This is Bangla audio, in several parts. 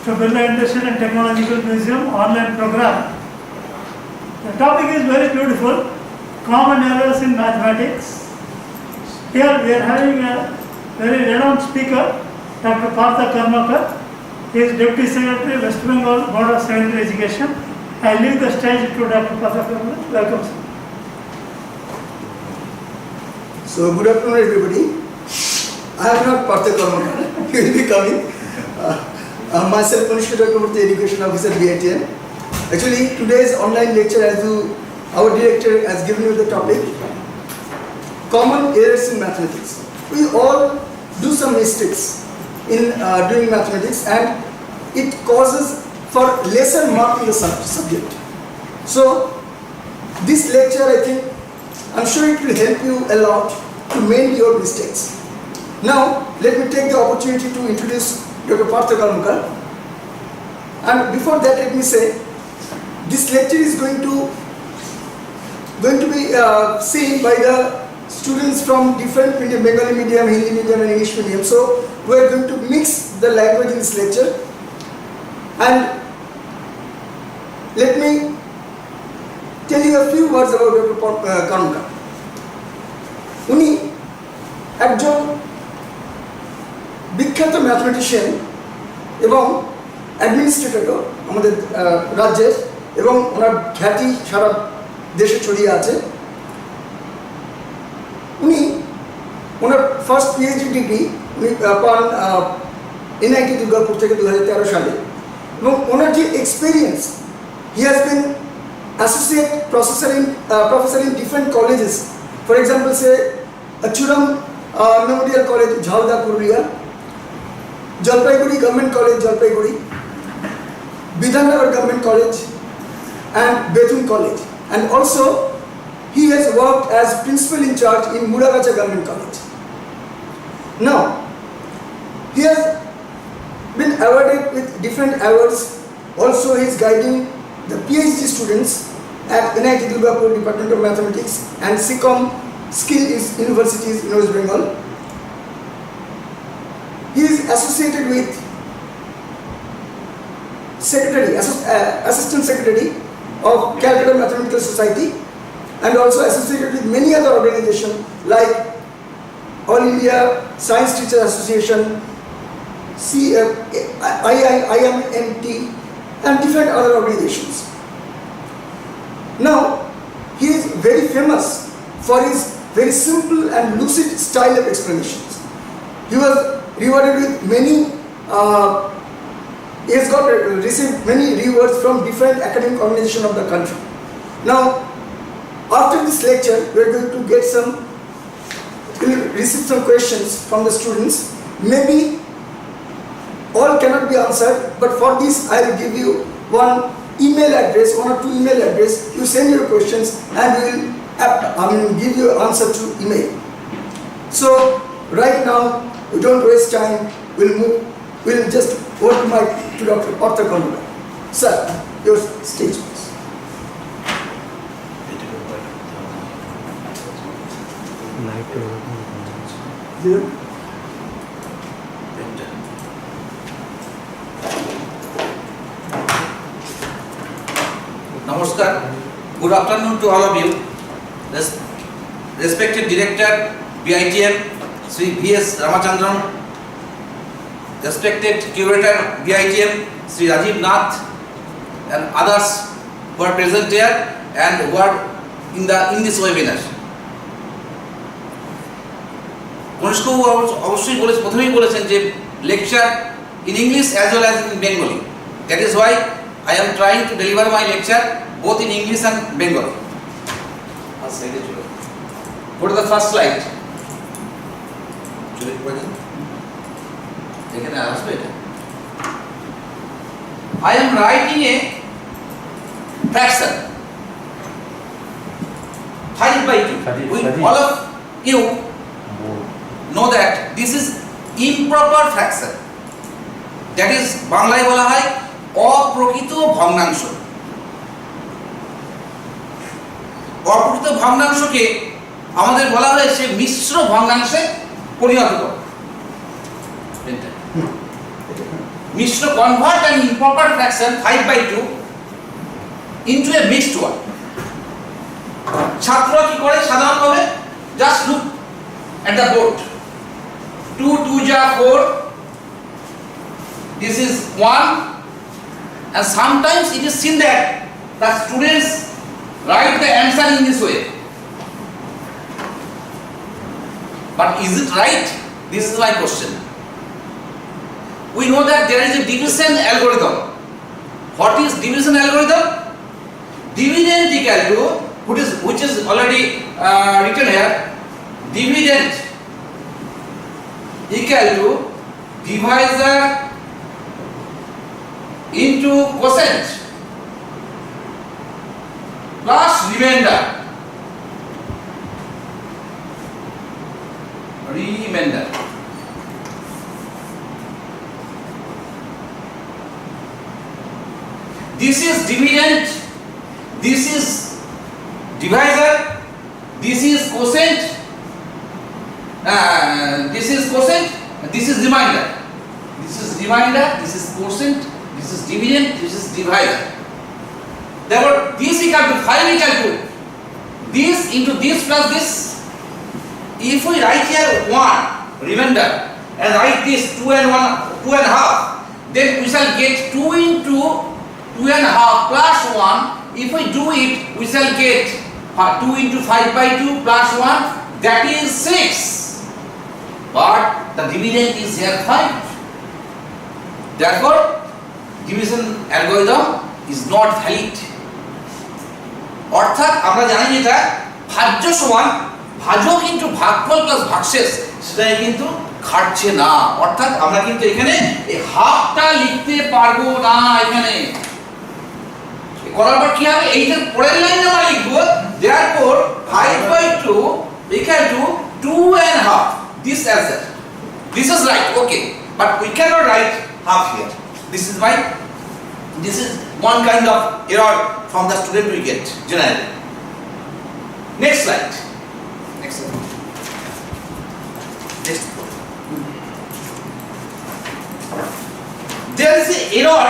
to Birla Industrial and Technological Museum online program. The topic is very beautiful, common errors in mathematics. Here we are having a very renowned speaker, Dr. Partha Karmakar. He is Deputy Secretary, West Bengal Board of Secondary Education. I leave the stage to Dr. Partha Karmakar. Welcome, sir. So, good afternoon, everybody. I am not Partha Karmakar. He will be coming. Myself, Kanishka Chakraborty, Education Officer, BITM. Actually, today's online lecture, our director has given you the topic, common errors in mathematics. We all do some mistakes in doing mathematics, and it causes for lesser mark in the subject. So, this lecture, I'm sure it will help you a lot to mend your mistakes. Now, let me take the opportunity to introduce Dr. Partha Karmakar. And before that, let me say, this lecture is going to be seen by the students from different medium, Bengali medium, Hindi medium and English medium. So, we are going to mix the language in this lecture. And let me tell you a few words about Dr. Karmakar. উনি একজন বিখ্যাত ম্যাথমেটিশিয়ান এবং অ্যাডমিনিস্ট্রেটরও আমাদের রাজ্যের, এবং ওনার খ্যাতি সারা দেশে ছড়িয়ে আছে। উনি ওনার ফার্স্ট পিএইচডি ডিগ্রি উনি পান এনআইটি দুর্গাপুর থেকে 2013 সালে, এবং ওনার যে experience, he has been associate professor in different colleges. For example, say Achuram Memorial College, Jhalda, Purulia, Jalpaiguri Government College, Jalpaiguri, Bidhannagar Government College, and Bethune College. And also, he has worked as principal in charge in Muragacha Government College. Now, he has been awarded with different awards. Also, he is guiding the PhD students at NIT Durgapur Department of Mathematics and SICOM Skill Universities in West Bengal. He is associated with Assistant Secretary of Calcutta Mathematical Society, and also associated with many other organizations like All India Science Teacher Association, IMMT, and different other organizations. Now, he is very famous for his very simple and lucid style of explanations. He was rewarded with many, he has received many rewards from different academic organizations of the country. Now, after this lecture, we are going to receive some questions from the students. Maybe all cannot be answered, but for this I will give you one email address, one or two email address. You send your questions and we will give you answer to email. So right now, we don't waste time. We'll just hold the mic to Dr. Partha Karmakar. Sir, your stage, please. Namaskar. Good afternoon to all of you. Respected Director, BITM, Sri V.S. Ramachandran, respected Curator, BITM, Sri Rajiv Nath, and others who are present here and who are in this webinar. Kanishka অবশ্যই প্রথমেই বলেছেন যে lecture in English as well as in Bengali. That is why I am trying to deliver my lecture both in English and Bengali. Go to the first slide. I am writing a fraction 5/2. All of you know that this is improper fraction. That is বাংলায় বলা হয় অপ্রকৃত ভগ্নাংশ। অপ্রকৃত ভগ্নাংশকে আমাদের বলা হয়েছে মিশ্র ভগ্নাংশে পরিণত করা। needs to convert an improper fraction 5/2 into a mixed one. ছাত্ররা কি করে সাধারণভাবে just look at the board. 2 2 ja 4, this is 1, and sometimes it is seen that the students write the answer in this way. But is it right? This is my question. We know that there is a division algorithm. What is division algorithm? Dividend equal to, which is already written here, dividend equal to divisor into quotient plus remainder. This is dividend, this is divisor, this is quotient, this is quotient, this is remainder. This is remainder, this is quotient, this is dividend, this is divisor. Therefore, this equal to 5 equal to this into this plus this. If we write here 1 remainder and write this 2 and 1, 2 and a half, then we shall get 2 into 2 and a half plus 1. If we do it, we shall get 2 into 5/2 plus 1, that is 6. But the dividend is here 5. Therefore, division algorithm is not valid. অর্থাৎ আমরা জানি যেটা ভাজ্য সমান ভাজক ইনটু ভাগফল প্লাস ভাগশেষ, সেটা কিন্তু খাটছে না। অর্থাৎ আমরা কিন্তু এখানে এই হাফটা লিখতে পারবো না। এখানে করার পর কি হবে, এইটার পরের লাইনে আমরা লিখবো therefore 5/2 equal to 2 and a half. This answer, this is right, okay, but we cannot write half here. This is one kind of error from the student we get generally. Next slide. Next. There is an error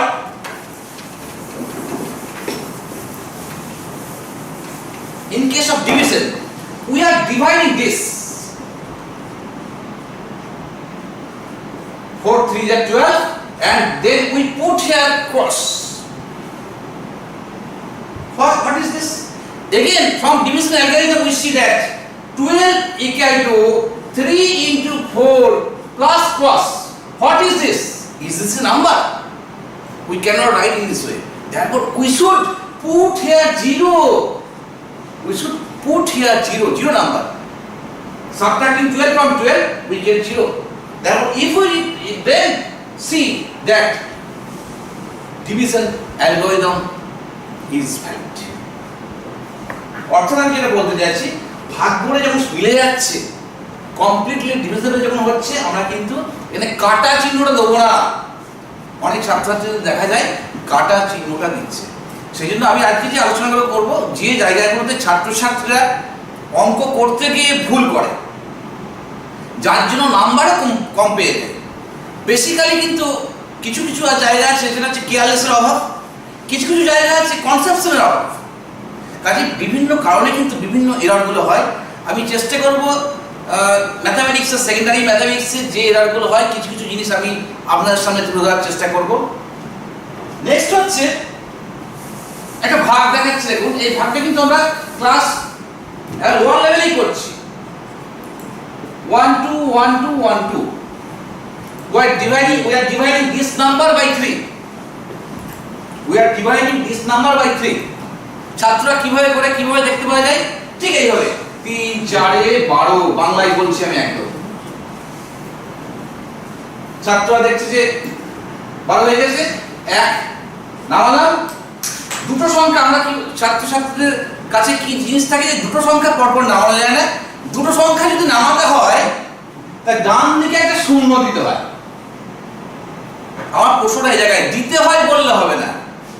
in case of division. We are dividing this 4 3 is 12, and then we put here cross. What is this? Again, from division algorithm we see that 12 equal to 3 into 4 plus cross. What is this? Is this a number? We cannot write in this way. Therefore, we should put here 0. We should put here 0 number. Subtracting 12 from 12, we get 0. Therefore, if we then see that division algorithm is valid. অর্থাৎ আমি যেটা বলতে চাইছি, ভাগ করে যখন মিলে যাচ্ছে, কমপ্লিটলি ডিভিজিবল যখন হচ্ছে, আমরা কিন্তু এখানে কাটা চিহ্নটা দেবো না। অনেক ছাত্রছাত্রীদের দেখা যায় কাটা চিহ্নটা দিচ্ছে। সেই জন্য আমি আজকে যে আলোচনাগুলো করব, যে জায়গাগুলোতে ছাত্রছাত্রীরা অঙ্ক করতে গিয়ে ভুল করে, যার জন্য নাম্বারও কম পেয়ে যায়। বেসিক্যালি কিন্তু কিছু কিছু জায়গা আছে যেটা হচ্ছে কেয়ারলেসের অভাব, কিছু কিছু জায়গা আছে কনসেপশনের অভাব। কাজে বিভিন্ন কারণে কিন্তু বিভিন্ন এররগুলো হয়। আমি চেষ্টা করব ম্যাথামেটিক্সের, সেকেন্ডারি ম্যাথামেটিক্সের যে এররগুলো হয়, কিছু কিছু জিনিস আমি আপনাদের সামনে তুলে ধরার চেষ্টা করব। নেক্সট হচ্ছে একটা ভাগ দেখাচ্ছে। দেখুন, এই ভাগটা কিন্তু আমরা ক্লাস 1 লেভেলেই করছি। 1 2 1 2 1 2. We are dividing this number by 3. We are dividing this number by 3. ছাত্ররা কিভাবে করে, কিভাবে দেখতে পাওয়া যায়? ঠিক এইভাবে 3 4 12, বাংলায় বলছি আমি একদম। ছাত্ররা দেখছে যে 12 হয়ে গেছে, 1 নামালাম। দুটো সংখ্যা আমরা কি ছাত্রছাত্রীদের কাছে কি জিনিস থাকে যে দুটো সংখ্যা পরপর নামানো যায় না। দুটো সংখ্যা যদি নামাতে হয়, তা ডান দিকে একটা শূন্য দিতে হয়। আমার প্রশ্নটা এই জায়গায়, দিতে হয় বললে হবে না।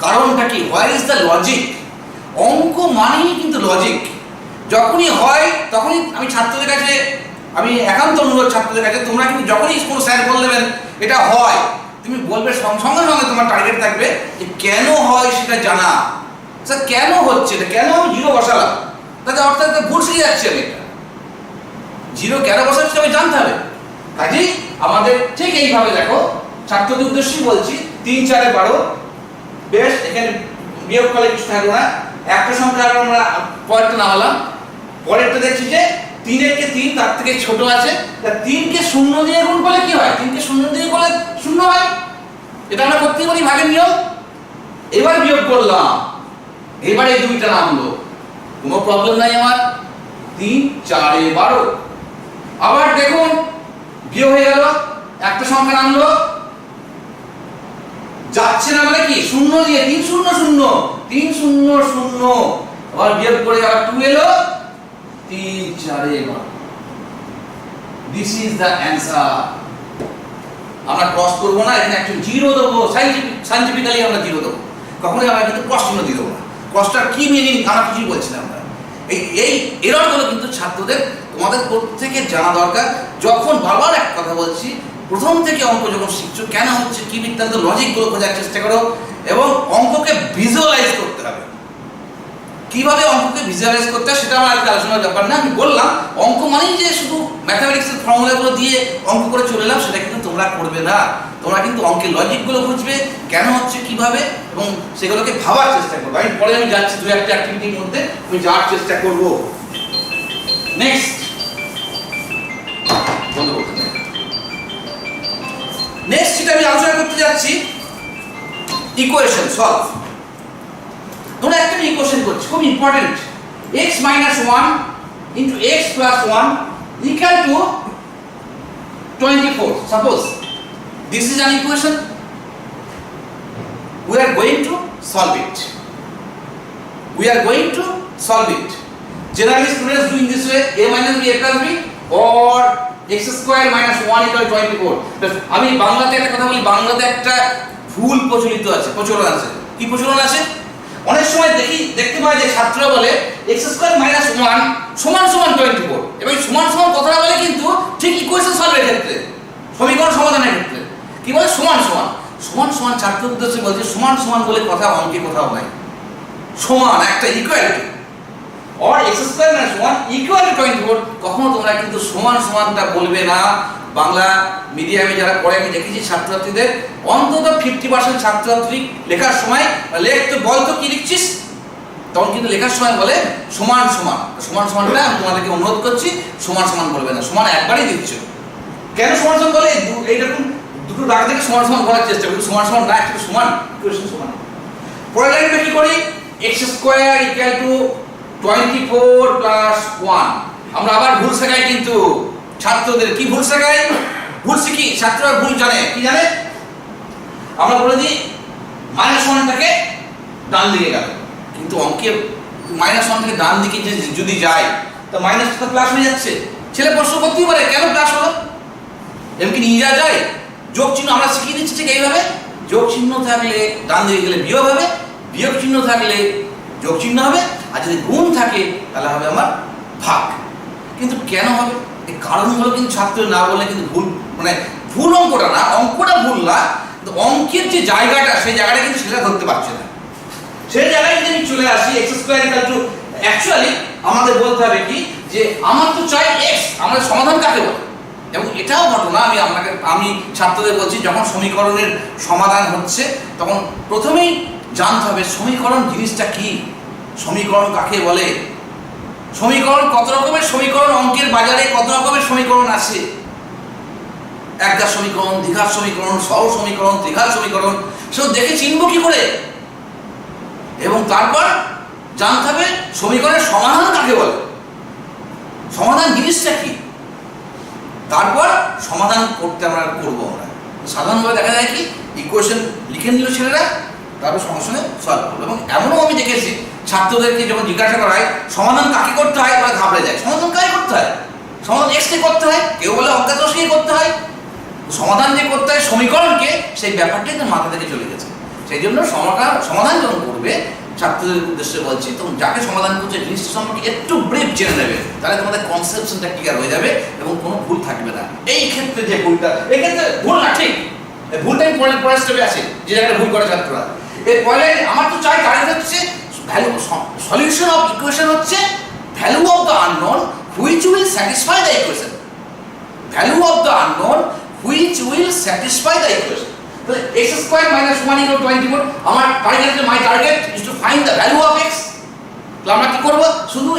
কারণটা কি? Where is the logic? অঙ্ক মানেই কিন্তু লজিক। যখনই হয় তখনই আমি ছাত্রদের কাছে, আমি একান্ত অনুরোধ ছাত্রদের কাছে, তোমরা কিন্তু যখনই কোনো স্যার বলে দেবেন এটা হয়, তুমি বলবে সঙ্গে সঙ্গে তোমার টার্গেট থাকবে যে কেন হয় সেটা জানা। স্যার কেন হচ্ছে এটা, কেন আমি জিরো বসালাম, তাতে অর্থাৎ ভুল শিখে যাচ্ছে আমি, এটা জিরো কেন বসাচ্ছি আমি জানতে হবে। কাজেই আমাদের ঠিক এইভাবে দেখো, ছাত্রদের উদ্দেশ্যেই বলছি, 3 4 12 বেশ, এখানে বিয়োগ করলে কিছু থাকলো না, একটা সংখ্যা আমরা পরেরটা নামালাম, পরেরটা দেখছি যে 3 এর কে 3 তার থেকে ছোট আছে, তা 3 কে 0 দিয়ে গুণ করলে কি হয়, 3 কে 0 দিয়ে করলে 0 হয়, এটা আমরা করতেই পারি, ভাগের নিয়ম। এবার বিয়োগ করলাম, এবার এই দুইটা নামলো, কোনো প্রবলেম নাই আমার, 3 4 12। আবার দেখুন বিয়োগ হয়ে গেল, একটা সংখ্যা নামলো, যাচ্ছে না মানে কি 0 দিয়ে 3 0 0 3 0 0, আবার বিয়োগ করে আবার 2 এলো, 3 4 12। This is the answer. আমরা ক্রস করব না, এখানে একটু জিরো দেবো, সায়েন্টিফিক্যালি আমরা জিরো দেবো, কখনোই আমরা কিন্তু ক্রস চিহ্ন দিয়ে দেবো না। ক্রসটার কি মিনিং আমরা কিছুই বলছিলাম না। এই এররগুলো কিন্তু ছাত্রদের তোমাদের প্রত্যেকের জানা দরকার। যখন বারবার এক কথা বলছি, প্রথম থেকে অঙ্ক যখন শিখছো কেন হচ্ছে কি বৃত্তান্ত, লজিকগুলো খোঁজার চেষ্টা করো এবং অঙ্ককে ভিজুয়ালাইজ করতে হবে। কিভাবে অঙ্ককে ভিজুয়ালাইজ করতে হয় সেটা আমার আজকে আলোচনার ব্যাপার না। আমি বললাম অঙ্ক মানেই যে শুধু ম্যাথামেটিক্সের ফর্মুলাগুলো দিয়ে অঙ্ক করে চলে এলাম, সেটা কিন্তু তোমরা করবে না। তোমরা কিন্তু অঙ্কের লজিকগুলো খুঁজবে, কেন হচ্ছে কিভাবে, এবং সেগুলোকে ভাবার চেষ্টা করবে। আমি পরে আমি যাচ্ছি 2-1টা অ্যাক্টিভিটির মধ্যে আমি যাওয়ার চেষ্টা করব। নেক্সট বন্ধ করতে হবে। নেক্সট যেটা আমি আলোচনা করতে যাচ্ছি, ইকুয়েশন সলভ। তোমরা একটা ইকুয়েশন করছো, খুব important, x - 1 into x plus 1 equal to 24. Suppose this is an equation, we are going to solve it. We are going to solve it. Generally students doing this way, a minus b a plus b or x square minus 1 equal to 24. আমি বাংলাতে একটা কথা বলি, বাংলাতে একটা ভুল প্রচলিত আছে, প্রচলন আছে। কি প্রচলন আছে? অনেক সময় দেখতে পাই যে ছাত্ররা বলে x স্কয়ার মাইনাস 1 সমান সমান 24, এবং সমান সমান কথাটা বলে কিন্তু ঠিক ইকুয়েশন সলভের ক্ষেত্রে, সমীকরণ সমাধানের ক্ষেত্রে কি বলে সমান সমান। সমান সমান ছাত্র উদ্দেশ্যে বলছে সমান সমান বলে কথা অঙ্কে কোথাও নাই। সমান একটা equality or x square minus 1 equal to 24, কখনো তোমরা কিন্তু সমান সমানটা বলবে না। বাংলা মিডিয়ামে যারা পড়ে আমি দেখেছি ছাত্রছাত্রীদের অন্তত 50% ছাত্রছাত্রী লেখার সময় লিখতে বলতো কি লিখছিস, তখন কিন্তু লেখার সময় বলে সমান সমান। সমান সমানটা আমি তোমাদেরকে অনুরোধ করছি সমান সমান বলবে না, সমান একবারই দিচ্ছ। কেন সমান সমান বলে এইরকম দুটো দাগ থেকে সমান সমান বলার চেষ্টা করি, সমান সমান না, একটু সমান ইকুয়েশন সমান। পরের লাইনটা কি করি, x square equal to 24 plus 1। আমরা আবার ভুল শেখাই কিন্তু ছাত্রদের, কি ভুল শেখাই, ভুল শিখি, ছাত্ররা ভুল জানে, কি জানে, আমরা বলে দিই মাইনাস 1 থেকে ডান দিকে গেল, কিন্তু অঙ্কে মাইনাস 1 থেকে ডান দিকে যদি যায় তো মাইনাস তো প্লাস হয়ে যাচ্ছে। ছেলে প্রশ্ন করতেই পারে কেন প্লাস হলো, এমন কি নিয়ে যাওয়া যায়? যোগ চিহ্ন আমরা শিখিয়ে দিচ্ছি ঠিক এইভাবে, যোগ চিহ্ন থাকলে ডান দিকে গেলে বিয়োগ হবে, বিয়োগ চিহ্ন থাকলে যোগ চিহ্ন হবে, আর যদি গুণ থাকে তাহলে হবে আমার ভাগ। কিন্তু কেন হবে, এই কারণগুলো কিন্তু ছাত্র না বললে কিন্তু ভুল, মানে ভুল অঙ্কটা না, অঙ্কটা ভুল না, কিন্তু অঙ্কের যে জায়গাটা সেই জায়গাটা কিন্তু সেটা ধরতে পারছে না। সেই জায়গায় যদি আমি চলে আসি x square equal to, actually আমাদের বলতে হবে কি যে আমার তো চাই x, আমাদের সমাধান কাকে বলে। এবং এটাও ঘটনা, আমি ছাত্রদের বলছি যখন সমীকরণের সমাধান হচ্ছে তখন প্রথমেই জানতে হবে সমীকরণ জিনিসটা কি, সমীকরণ কাকে বলে, সমীকরণ কত রকমের সমীকরণ, অঙ্কের বাজারে কত রকমের সমীকরণ আছে, একঘাত সমীকরণ, দ্বিঘাত সমীকরণ, সহজ সমীকরণ, ত্রিঘাত সমীকরণ, সব দেখে চিনব কি করে। এবং তারপর জানতে হবে সমীকরণের সমাধান কাকে বলে, সমাধান জিনিসটা কি, তারপর সমাধান করতে আমরা করবো। আমরা সাধারণভাবে দেখা যায় কি ইকুয়েশন লিখে নিল ছেলেরা, তারপর সঙ্গে সঙ্গে সলভ করবো। এবং এমনও আমি দেখেছি ছাত্রদেরকে যখন জিজ্ঞাসা করা হয় সমাধান কাকে করতে হয়, ওরা ঘাবড়ে যায়, সমাধান কাকে করতে হয়, সমাধান এক্সকে করতে হয়, কেউ বলে অজ্ঞাত রাশিকে করতে হয়, সমাধান যে করতে হয় সমীকরণকে, সেই ব্যাপারটাই তো মাথা থেকে চলে গেছে। সেই জন্য সমাধান যখন করবে ছাত্রদের উদ্দেশ্যে বলছি, তখন যাকে সমাধান করছে জিনিসটা সম্পর্কে একটু ব্রিফ জেনে নেবে, তাহলে তোমাদের কনসেপশনটা ক্লিয়ার হয়ে যাবে এবং কোনো ভুল থাকবে না। এই ক্ষেত্রে যে ভুলটা, এই ক্ষেত্রে ভুল না ঠিক, ভুলটা আমি পরের স্টেপে আছে, যে জায়গাটা ভুল করে ছাত্ররা। এর পরে আমার তো চাই টার্গেট হচ্ছে ভ্যালু, সলিউশন অফ ইকুয়েশন হচ্ছে value of the unknown which will satisfy the equation, value of the unknown which will satisfy the equation. তাহলে x স্কয়ার মাইনাস 1 ইকুয়াল 24, আমার target, my target is to find the value of x। তাহলে আমরা কি করব, শুধু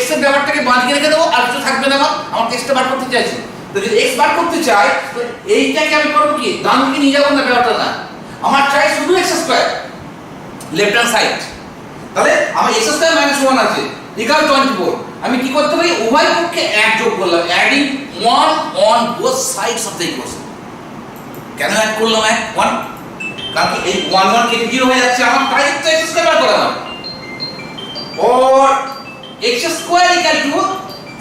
x এর ব্যাপারটাকে বাঁধিয়ে রেখে দেবো, আর কিছু থাকবে না। আমার টেক্সটটা বার করতে চাইছি, তো যদি x বার করতে চাই তো এইটাকে আমি করব কি, ডান দিকে নিয়ে যাবো না, ব্যাপারটা না, আমার চাই শুধু x square left hand side. তাহলে আমার x স্কয়ার মাইনাস 1 আছে ইকুয়াল 24, আমি কি করতে পারি, উভয় পক্ষে 1 যোগ করলাম, adding 1 on both sides of the equation. কেন অ্যাড করলাম 1? কারণ এই 1 1 কেটে 0 হয়ে যাচ্ছে, আমার টার্গেট তো x স্কয়ার বার করা না। or x square equal to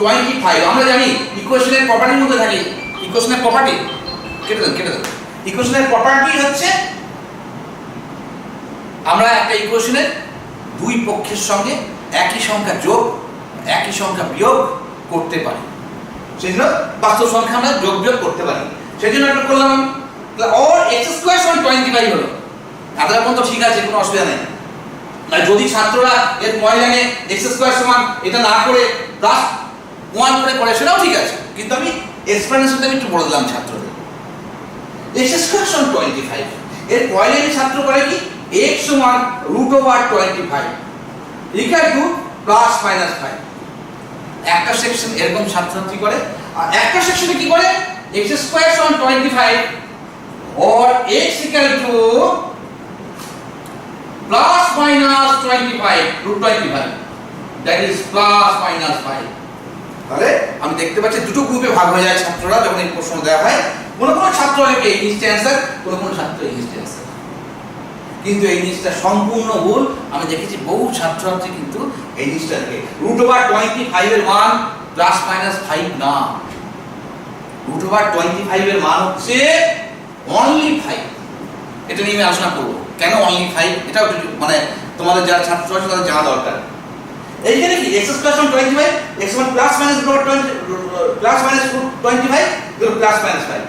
25, আমরা জানি ইকুয়েশনের প্রপার্টির মধ্যে থাকে, ইকুয়েশনের প্রপার্টি কেটে দাও। ইকুয়েশনের প্রপার্টি হচ্ছে আমরা একটা ইকুয়েশনের দুই পক্ষের সঙ্গে একই সংখ্যা যোগ একই সংখ্যা বিয়োগ করতে পারি, সেই জন্য বাস্তব সংখ্যা আমরা যোগ বিয়োগ করতে পারি, সেই জন্য এটা করলাম। or x স্কয়ার সমান 25 হলো, তাদের পর্যন্ত ঠিক আছে, কোনো অসুবিধা নেই। আর যদি ছাত্ররা এর পরের লাইনে x স্কয়ার সমান এটা না করে প্লাস 1 করে সেটাও ঠিক আছে, কিন্তু আমি এক্সপ্লেনেশনটা একটু বলে দিলাম ছাত্রদের। x স্কয়ার সমান 25, এর পরের লাইনে ছাত্র করে কি, x সমান √25 ইকুয়াল টু প্লাস মাইনাস 5। একটা সেকশন এরকম ছাত্রছাত্রী করে, আর একটা সেকশনে কি করে, x স্কয়ার সমান 25 or x equal to plus minus 25 √25, that is plus minus 5। তাহলে আমি দেখতে পাচ্ছি দুটো গ্রুপে ভাগ হয়ে যায় ছাত্ররা যখন এই প্রশ্ন দেওয়া হয়। কোনো ছাত্র লেখে এই জিনিসটা অ্যান্সার, কোনো ছাত্র এই জিনিসটা অ্যান্সার, কিন্তু এই জিনিসটা সম্পূর্ণ ভুল। আমি দেখেছি বহু ছাত্রছাত্রী কিন্তু এই জিনিসটা লেখে √25 এর মান প্লাস মাইনাস 5 না, √25 এর মান হচ্ছে অনলি 5। এটা নিয়ে আমি আলোচনা করবো, কেন অনলি 5, এটাও মানে তোমাদের যারা ছাত্র আছে তাদের জানা দরকার। এইখানে কি x স্কয়ার সমান 25, x সমান plus minus √25 plus minus 25 plus minus 5,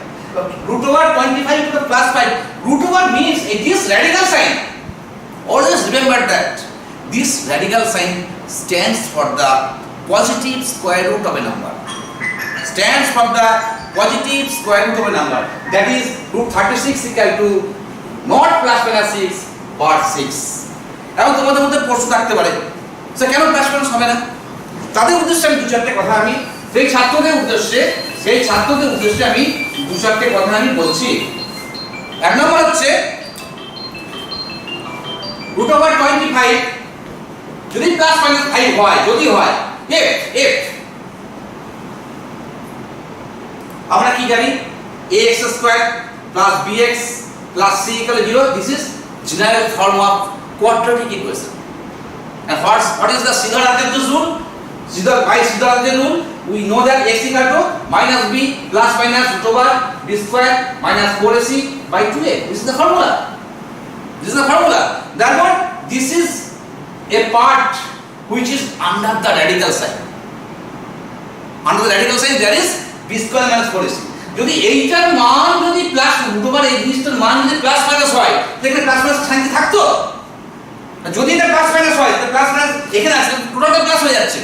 √25 to the plus 5, √over means it is radical sign. Always remember that this radical sign stands for the positive square root of a number, stands for the positive square root of a number, that is √36 equal to not plus minus 6 but 6। এখন তোমাদের মধ্যে প্রশ্ন থাকতে পারে, স্যার কেন প্লাস মাইনাস হবে না? তাদের উদ্দেশ্যে আমি দু চারটে কথা আমি সেই ছাত্রদের উদ্দেশ্যে আমি দু চারটে কথা আমি বলছি। এক নম্বর হচ্ছে √25 যদি প্লাস মাইনাস 5 হয়, যদি হয় f আমরা কি জানি, ax square plus bx plus c equal to 0, this is general form of quadratic equation. And what is the Siddhartha's rule? By Siddhartha's rule, we know that x equal to minus b plus minus √b square minus 4ac by 2a. This is the formula. Therefore, this is a part which is under the radical sign. Under the radical sign, there is b square minus 4ac. যদি এইটার মান যদি প্লাস √, এই জিনিসটার মান যদি প্লাস মাইনাস হয়, তাহলে প্লাস মাইনাস সাইন থাকতো। যদি এটা প্লাস মাইনাস হয় তাহলে প্লাস মাইনাস এখানে আসলে টোটালটা প্লাস হয়ে যাচ্ছে।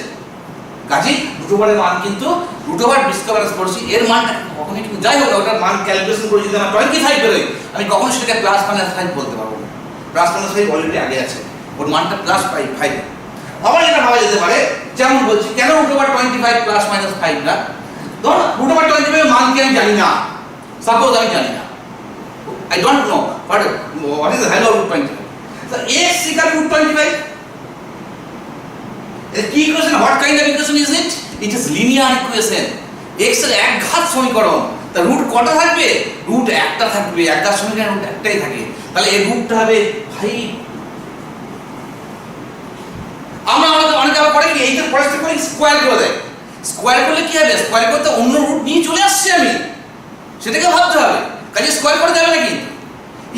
কাজেই √এর মান কিন্তু √b স্কয়ার প্লাস 4c এর মানটা কখনোই কিন্তু যাই হোক ওটার মান ক্যালকুলেশন করে যদি আমরা 25 বের হয়, আমি কখনো সেটাকে প্লাস মাইনাস 5 বলতে পারবো না। প্লাস মাইনাস 5 অলরেডি আগে আছে, ওর মানটা প্লাস 5। আবার এটা ভাবা যেতে পারে, যেমন বলছি কেন √25 প্লাস মাইনাস 5 না, ধরুন √25 এর মান কি আমি জানি না, সাপোজ আমি জানি না, I don't know what is the value of √25, so x equal to √25, কি equation, what kind of equation is it? It is linear equation, x এর একঘাত সমীকরণ। তা রুট কটা থাকবে, রুট একটা থাকবে, একঘাত সমীকরণ রুট একটাই থাকে, তাহলে এই রুটটা হবে 5। আমরা অনেকে আবার করে কি এইটার পরে স্কয়ার করে দেয়, স্কয়ার করলে কি হবে, স্কয়ার করতে অন্য রুট নিয়ে চলে আসছে, আমি সেটাকে ভাবতে হবে, কাজে স্কয়ার করে যাবে না। কিন্তু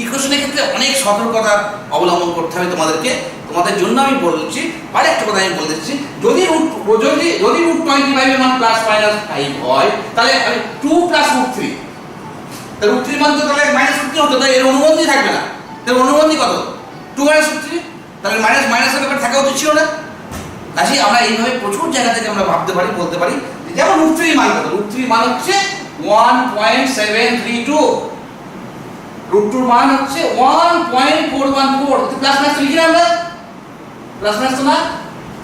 ইকুয়েশনের ক্ষেত্রে অনেক সতর্কতা অবলম্বন করতে হবে তোমাদেরকে, তোমাদের জন্য আমি বলছি। আর একটা কথা আমি বলে দিচ্ছি, যদি √25 এর মান প্লাস মাইনাস 5 হয়, তাহলে আমি 2 প্লাস √3 তাহলে √3 মান তো তাহলে -√3 হতো, তাই এর অনুবন্ধী থাকবে না। তাহলে অনুবন্ধী কত? 2 -√3, তাহলে মাইনাসের ব্যাপার থাকা উচিত ছিল না। কাজে আমরা এইভাবে প্রচুর জায়গা থেকে আমরা ভাবতে পারি, বলতে পারি। যেমন √3 মান কত? √3 মান হচ্ছে 1.732, √2 মান হচ্ছে 1.414, প্লাস মাইনাস লিখি না আমরা, প্লাস মাইনাস তো না।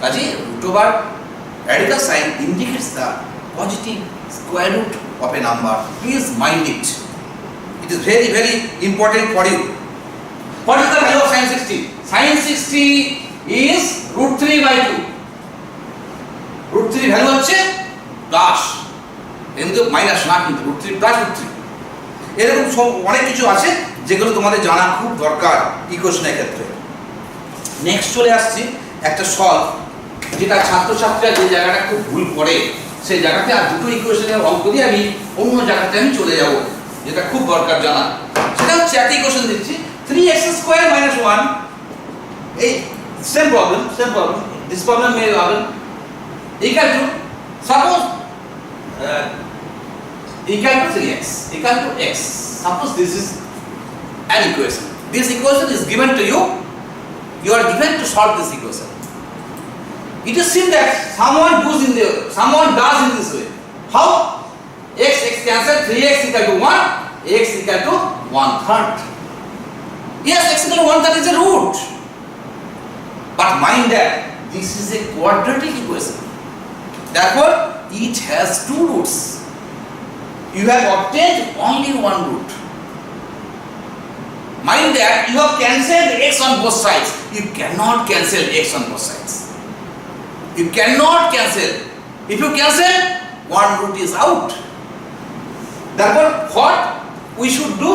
কাজে √, radical sign indicates the positive square root of a number. Please mind it. It is very, very important for you. What is the value of sin 60? Sin 60 is √3/2. √3 value হচ্ছে প্লাস, কিন্তু মাইনাস না, কিন্তু √3 প্লাস √3। এরকম সব অনেক কিছু আছে যেগুলো তোমাদের জানা খুব দরকার ইকুয়েশনের ক্ষেত্রে। নেক্সট চলে আসছি একটা সলভ, যেটা ছাত্রছাত্রীরা যে জায়গাটা খুব ভুল করে সেই জায়গাতে, আর দুটো ইকুয়েশনের অঙ্ক দিয়ে আমি অন্য জায়গাতে আমি চলে যাব, যেটা খুব দরকার জানা। সেটা হচ্ছে একটা ইকুয়েশন দিচ্ছি, 3x² - 1, এই সেম প্রবলেম, দিস প্রবলেম মে হবে equal to, suppose equal to 3x equal to x. Suppose this is an equation. This equation is given to you. You are given to solve this equation. It is seen that someone does in this way. How? X cancel, 3x equal to 1, x equal to 1/3. Yes, x equal to 1/3 is a root. But mind that this is a quadratic equation. Therefore, it has 2 roots. You have obtained only 1 root. Mind that you have cancelled x on both sides. You cannot cancel x on both sides. You cannot cancel. If you cancel, 1 root is out. Therefore, what we should do?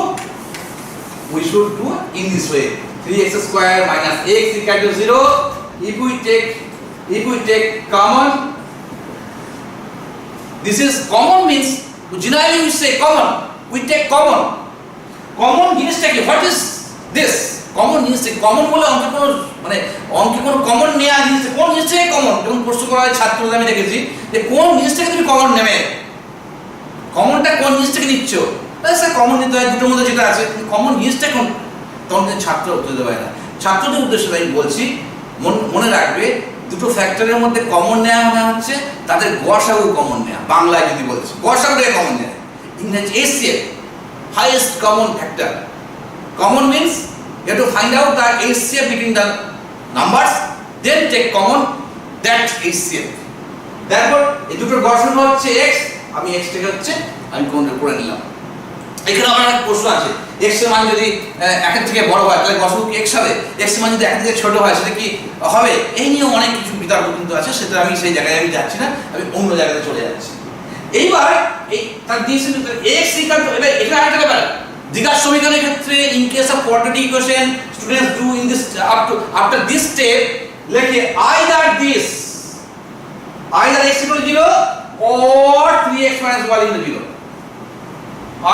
We should do in this way. 3x² - x equal to 0. If we take common, this is common means generally we say common. We take common. Common জিনিসটা কি? What is this? Common জিনিসটা common বলে অঙ্কে কোনো common নেয়া জিনিস, কোন জিনিসটাকে common? যখন প্রশ্ন করা হয় ছাত্রদের আমি দেখেছি যে কোন জিনিসটাকে তুমি common নেবে, কমনটা কোন জিনিসটাকে নিচ্ছ? স্যার কমন নিতে হয় দুটোর মধ্যে যেটা আছে, কমন জিনিসটা কোন? তখন ছাত্র উত্তর দিতে পারে না। ছাত্রদের উদ্দেশ্যে আমি বলছি, মনে রাখবে দুটো ফ্যাক্টরের মধ্যে কমন নেওয়া মানে হচ্ছে তাদের গসাগু কমন নেওয়া। বাংলায় যদি বলছি গসাগুটাকে কমন নেওয়া, ইংরেজি HCF, highest common factor. Common means you have to find out the HCF between the numbers, then take common that HCF. Therefore এই দুটোর গসাগু হচ্ছে x, আমি x টাকে হচ্ছে আমি কোনটা করে নিলাম। এখানে আমার একটা প্রশ্ন আছে, x এর মান যদি 1 এর থেকে বড় হয় তাহলে গসাগু কি x হবে? x এর মান যদি 1 এর থেকে ছোট হয় সেটা কি হবে? এই নিয়ে অনেক কিছু বিতর্ক কিন্তু আছে, সেটা আমি সেই জায়গায় আমি যাচ্ছি না, আমি অন্য জায়গাতে চলে যাচ্ছি। এইবার এই তার দিয়েছে x equal to, এবার এখানে আরেকটা ব্যাপার, দ্বিঘাত সমীকরণের ক্ষেত্রে in case of quadratic equation students do in this after this step লেখে either x equal to 0 or 3x - 1 equal to 0.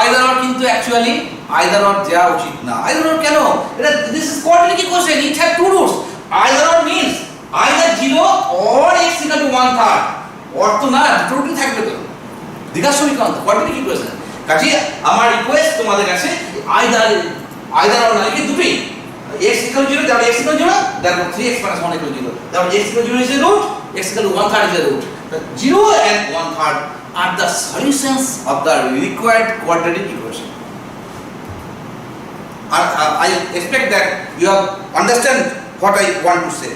either or কিন্তু অ্যাকচুয়ালি either or দেওয়া উচিত না। either or কেন? এটা this is quadratic equation, it has 2 roots. either or means either 0 or x equal to 1/3. অর্থ না, দুটো রুটই থাকবে তো। দ্বিঘাত সমীকরণ quadratic equation। কাজে আমার রিকোয়েস্ট তোমাদের কাছে either or না লিখে দুটোই x equal to 0, তাহলে x equal to 0, therefore 3x - 1 equal to 0, তাহলে x equal to 0 is a root, x equal to 1/3 is a root. The 0 and 1/3 are the solutions of the required quadratic equation. I expect that you have understand what I want to say.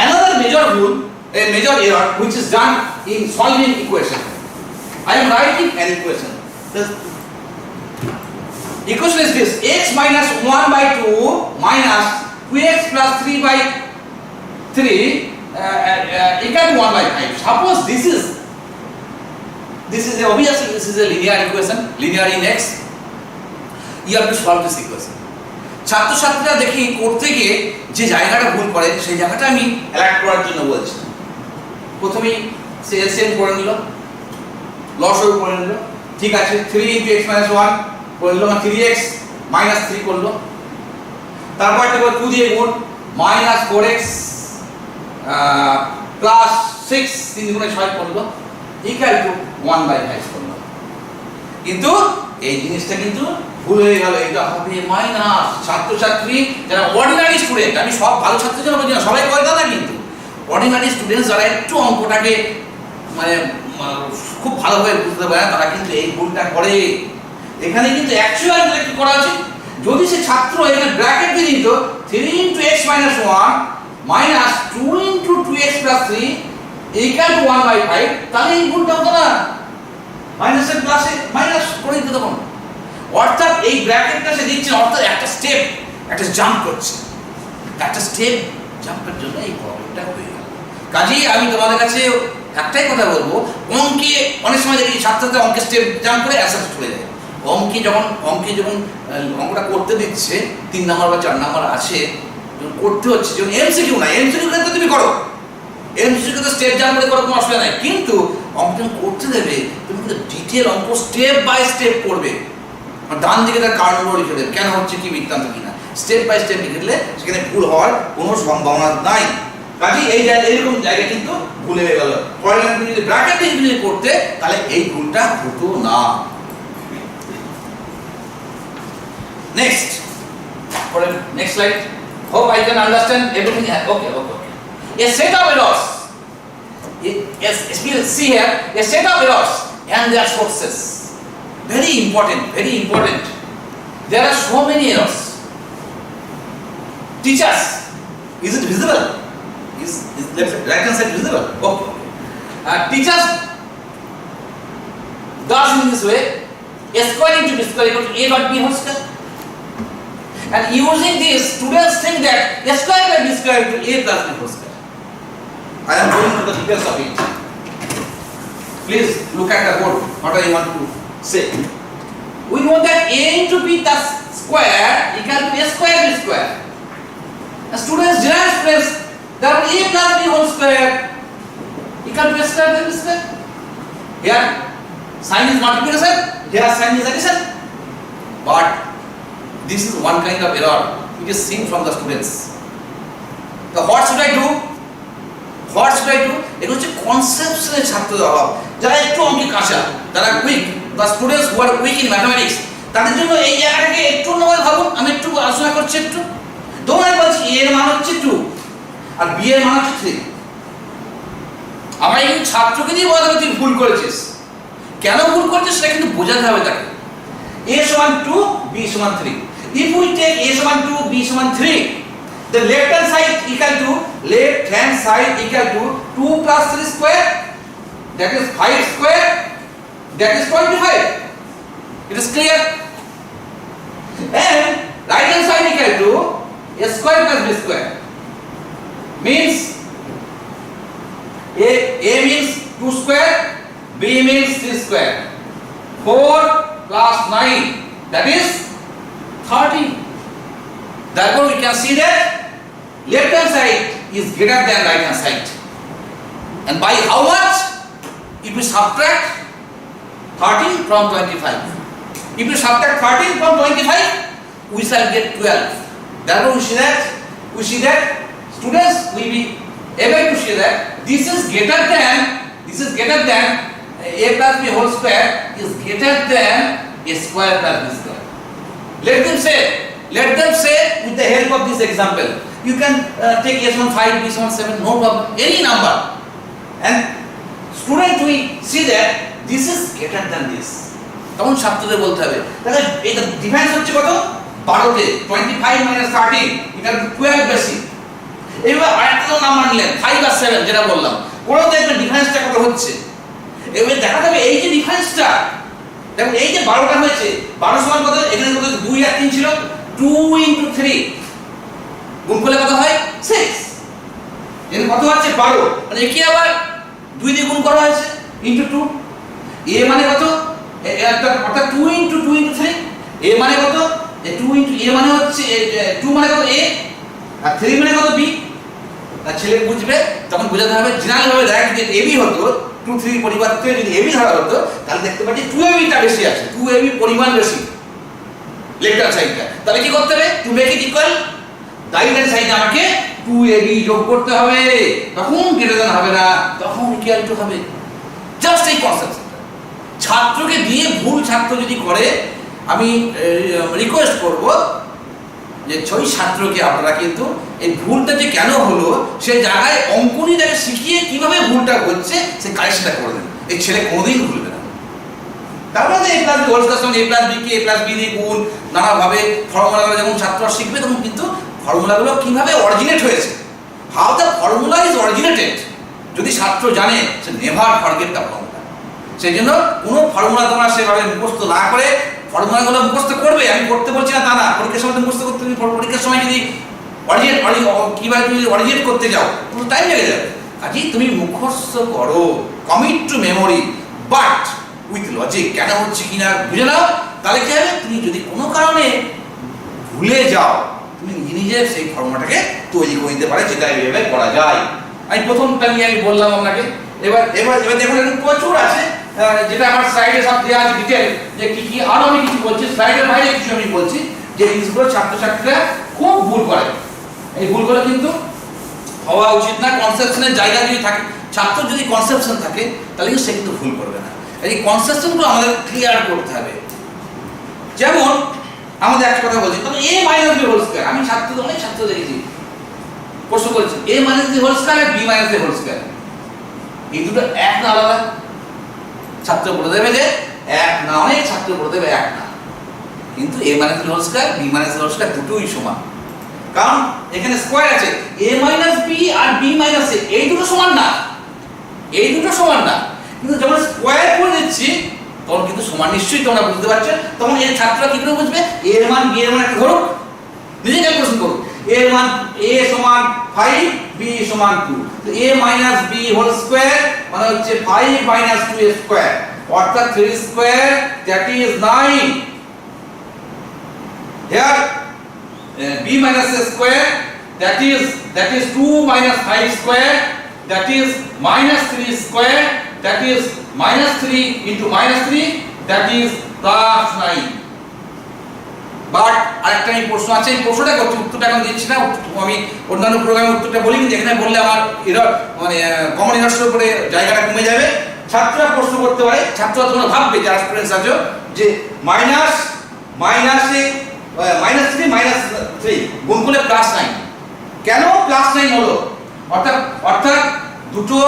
Another major rule, a major error which is done in solving equation. I am writing an equation. The equation is this: x minus 1/2 minus 2x plus 3/3 equal to 1/5. Suppose this is obviously this is a linear equation, linear in x. You have to solve this equation. ছাত্রছাত্রীরা দেখি করতে গিয়ে যে জায়গাটা ভুল করে সেই জায়গাটা আমি অ্যালার্ট করার জন্য বলছি। প্রথমেই সে এলসিএম করে নিল, লসাগু করে নিল, ঠিক আছে, 3 × x - 1 করে নিল, 3x - 3 করলো, তারপর একটা 2 দিয়ে গুণ -4x + 6 3 × 6 করলো, ইকুয়াল টু 1/5 করলো। কিন্তু এই জিনিসটা কিন্তু ভুল হয়ে গেল। এটা হবে মাইনাস। ছাত্রছাত্রী যারা অর্ডিনারি স্টুডেন্ট, আমি সব ভালো ছাত্রের জন্য বলছি না, সবাই করে না, কিন্তু অর্ডিনারি স্টুডেন্টস যারা একটু অঙ্কটাকে মানে খুব ভালোভাবে বুঝতে পারে তারা কিন্তু এই ভুলটা করে। এখানে কিন্তু অ্যাকচুয়ালি কি করা আছে, যদি সে ছাত্র এখানে ব্র্যাকেট দিয়ে দিত 3 into x minus 1 minus 2 into 2x plus 3 equal to 1/5, তাহলে এই ভুলটা হতো না, মাইনাসের প্লাসে মাইনাস করে দিতে তখন। অর্থাৎ এই ব্র্যাকেটটা সে দিচ্ছে, অর্থাৎ একটা স্টেপ, একটা জাম্প করছে, একটা স্টেপ জাম্পের জন্য এই প্রবলেমটা হয়ে গেল। কাজেই আমি তোমাদের কাছে একটাই কথা বলবো, অঙ্কে অনেক সময় দেখি ছাত্রছাত্রীরা অঙ্কে স্টেপ জাম্প করে অ্যাসাস চলে যায়। অঙ্কে যখন অঙ্কটা করতে দিচ্ছে 3 নাম্বার বা 4 নাম্বার আছে, যখন করতে হচ্ছে, যখন এমসিকিউ না, এমসিকিউ ক্ষেত্রে তুমি করো, এমসিকিউ তো স্টেপ জাম্প করে করো, কোনো অসুবিধা নাই, কিন্তু অঙ্ক যখন করতে দেবে তুমি কিন্তু ডিটেল অঙ্ক স্টেপ বাই স্টেপ করবে। ডান দিকে তার কারণগুলো লিখে দেবে, কেন হচ্ছে, কি বৃত্তান্ত কিনা, স্টেপ বাই স্টেপ লিখে দিলে সেখানে ভুল হওয়ার কোনো সম্ভাবনা নাই। কাজে এই এরকম জায়গায় কিন্তু ভুল হয়ে গেল। পরের লাইন যদি ব্র্যাকেট দিয়ে যদি করতে, তাহলে এই ভুলটা হতো না। Next slide. Hope I can understand everything. Okay. A set of errors. Yes, see here, a set of errors and their sources. Very important. There are so many errors. Teachers, is it visible? Is right hand side visible? Okay. Teachers does in this way: a square into b square equal to a dot b whole square. And using this, students think that a square by b square equal to a plus b whole square. I am going to the details of it. Please look at the board. What I want to say. We know that a into b plus square equal to a square b square. The students derive that a plus b whole square equal to a square by b square. Here sign is multiplication, here sign is addition. But this is one kind of error which is seen from the students. So what should I do? এটা হচ্ছে কনসেপশনের ছাত্রদের অভাব, যারা একটু অঙ্কে কাঁচা, যারা quick, the students who are weak in mathematics, তাদের জন্য এই জায়গাটাকে একটু অন্যভাবে ভাবুন। আমি একটু আলোচনা করছি, একটু ধরুন আমি বলছি a এর মান হচ্ছে 2 আর b এর মান হচ্ছে 3। আমরা এই ছাত্রকে দিয়ে বলতে হবে তুই ভুল করেছিস, কেন ভুল করেছিস সেটা কিন্তু বোঝাতে হবে তাকে। a সমান 2, b সমান 3। If we take a সমান 2, b সমান 3, the left hand side equal to 2 plus 3 square, that is 5 square, that is 25. It is clear? And right hand side equal to a square plus b square, means a means 2 square, b means 3 square. 4 plus 9, that is 30. Therefore we can see that left hand side is greater than right hand side. And by how much? If we subtract 13 from 25. If we subtract 13 from 25, we shall get 12. Therefore we see that students will be able to see that this is greater than a plus b whole square is greater than a square plus b square. Let them say with the help of this example. You can take S15, B17, no problem, any number. And student will see that this is greater than this. তখন ছাত্রদের বলতে হবে তাহলে এটা ডিফারেন্স হচ্ছে কত, 12 তে 25 minus 13 এটা 12 বেশি। এবার আরেকটা নাম্বার নিলেন 5 আর 7, যেটা বললাম, ওরা দেখবেন ডিফারেন্সটা কত হচ্ছে। এবার দেখা যাবে এই যে ডিফারেন্সটা, দেখুন এই যে 12টা হয়েছে, 12 সমান কত, এখানে কত 2 আর 3 ছিল, 2 into 3 গুণ করলে কত হয় 6। এর কত হচ্ছে 12, মানে একে আবার 2 দিয়ে গুণ করা হয়েছে into 2। a মানে কত, অর্থাৎ 2 into 3। a মানে কত, 2 into a মানে হচ্ছে 2 মানে কত a, আর 3 মানে কত b। আর ছেলে বুঝবে, তখন বোঝাতে হবে জেনারেল ভাবে ডাইরেক্ট যদি ab হতো 2 3 পরিবর্তে যদি ab ধরা হতো, তাহলে দেখতে পাচ্ছি 2ab টা বেশি আছে, 2ab পরিমাণ বেশি লেফট হ্যান্ড সাইডটা। তাহলে কি করতে হবে, to make it equal right hand সাইডে আমাকে 2ab যোগ করতে হবে, তখন গ্রেটার দ্যান হবে না, তখন ইকুয়াল টু হবে। জাস্ট এই কনসেপ্ট। ছাত্রকে দিয়ে ভুল ছাত্র যদি করে, আমি রিকোয়েস্ট করব যে ওই ছাত্রকে আপনারা কিন্তু এই ভুলটা যে কেন হলো সেই জায়গায় অঙ্কনীটাকে শিখিয়ে কিভাবে ভুলটা হচ্ছে সেই কারেকশনটা করে দেন। এই ছেলে কোনোদিন ভুলবে না। তারপরে এ প্লাস বি হোল স্কয়ার সঙ্গে এ প্লাস বি কে এ প্লাস বি দিয়ে গুণ নানাভাবে ফর্মুলাগুলো যেমন ছাত্ররা শিখবে, তখন কিন্তু ফর্মুলাগুলো কিভাবে অরিজিনেট হয়েছে, how the formula is originated, যদি ছাত্র জানে সে নেভার ফরগেট দ্য ফর্মুলা। সেই জন্য কোনো ফর্মুলা তোমরা সেভাবে মুখস্থ না করে, ফর্মুলাগুলো মুখস্থ করবে, আমি করতে বলছি না তা না, পরীক্ষার সময় মুখস্থ করতে, পরীক্ষার সময় যদি কিভাবে তুমি অরিজিনেট করতে যাও পুরো টাইম লেগে যাবে। কাজেই তুমি মুখস্থ করো, commit two memory, but with logic, কেন হচ্ছে কিনা বুঝে নাও। তাহলে কি হবে, তুমি যদি কোনো কারণে ভুলে যাও, তুমি নিজে নিজে সেই ফর্মুলাটাকে তৈরি করে দিতে পারে, যেটা এইভাবে করা যায়। আমি প্রথমটা নিয়ে আমি বললাম আপনাকে। এবার এবার এবার দেখুন এখানে প্রচুর আছে, যেটা আমার স্লাইডে সব দেওয়া আছে ডিটেল, যে কি কি আরো আমি কিছু বলছি, স্লাইডের বাইরে কিছু আমি বলছি, যে জিনিসগুলো ছাত্রছাত্রীরা খুব ভুল করে। এই ভুলগুলো কিন্তু হওয়া উচিত না। কনসেপশনের জায়গা যদি থাকে, ছাত্র যদি কনসেপশন থাকে, তাহলে সে কিন্তু ভুল করবে না। এই কনসেপশনগুলো আমাদের ক্লিয়ার করতে হবে। যেমন আমাদের একটা কথা বলছি, তবে a minus b whole square, আমি ছাত্রদের অনেক ছাত্র দেখেছি প্রশ্ন করেছি a minus b whole square আর b minus a whole square, এই দুটো এক না আলাদা? ছাত্র বলে দেবে যে এক না, অনেক ছাত্র বলে দেবে এক না, কিন্তু a minus b whole square b minus a whole square দুটোই সমান। কারণ এখানে স্কয়ার আছে, a মাইনাস b আর b মাইনাস a, এই দুটো সমান না, এই দুটো সমান না, কিন্তু যখন স্কয়ার করে দিচ্ছি তখন কিন্তু সমান। নিশ্চয়ই তোমরা বুঝতে পারছো। তখন এই ছাত্ররা কি করে বুঝবে? a এর মান b এর মান একটা ধরুক, নিজে ক্যালকুলেশন করুন। a এর মান a সমান 5, b সমান 2, তো a minus b whole square মানে হচ্ছে 5 মাইনাস 2 স্কয়ার, অর্থাৎ 3 square, that is 9। Here b minus a square, that is 2 minus 5 square, that is minus 3 square, that is minus 3 into minus 3, that is plus 9. But আরেকটা এই প্রশ্ন আছে, এই প্রশ্নটা করছি, উত্তরটা এখন দিচ্ছি না, আমি অন্যান্য প্রোগ্রামে উত্তরটা বলি, কিন্তু এখানে বললে আমার এরর মানে কমন এরর্সের উপরে জায়গাটা কমে যাবে। ছাত্ররা প্রশ্ন করতে পারে, ছাত্ররা তোমরা ভাববে যারা স্টুডেন্টস আছো যে মাইনাস মাইনাসে মাইনাস 3 মাইনাস 3 গুণ করলে প্লাস 9, কেন প্লাস 9 হলো? অর্থাৎ দুটো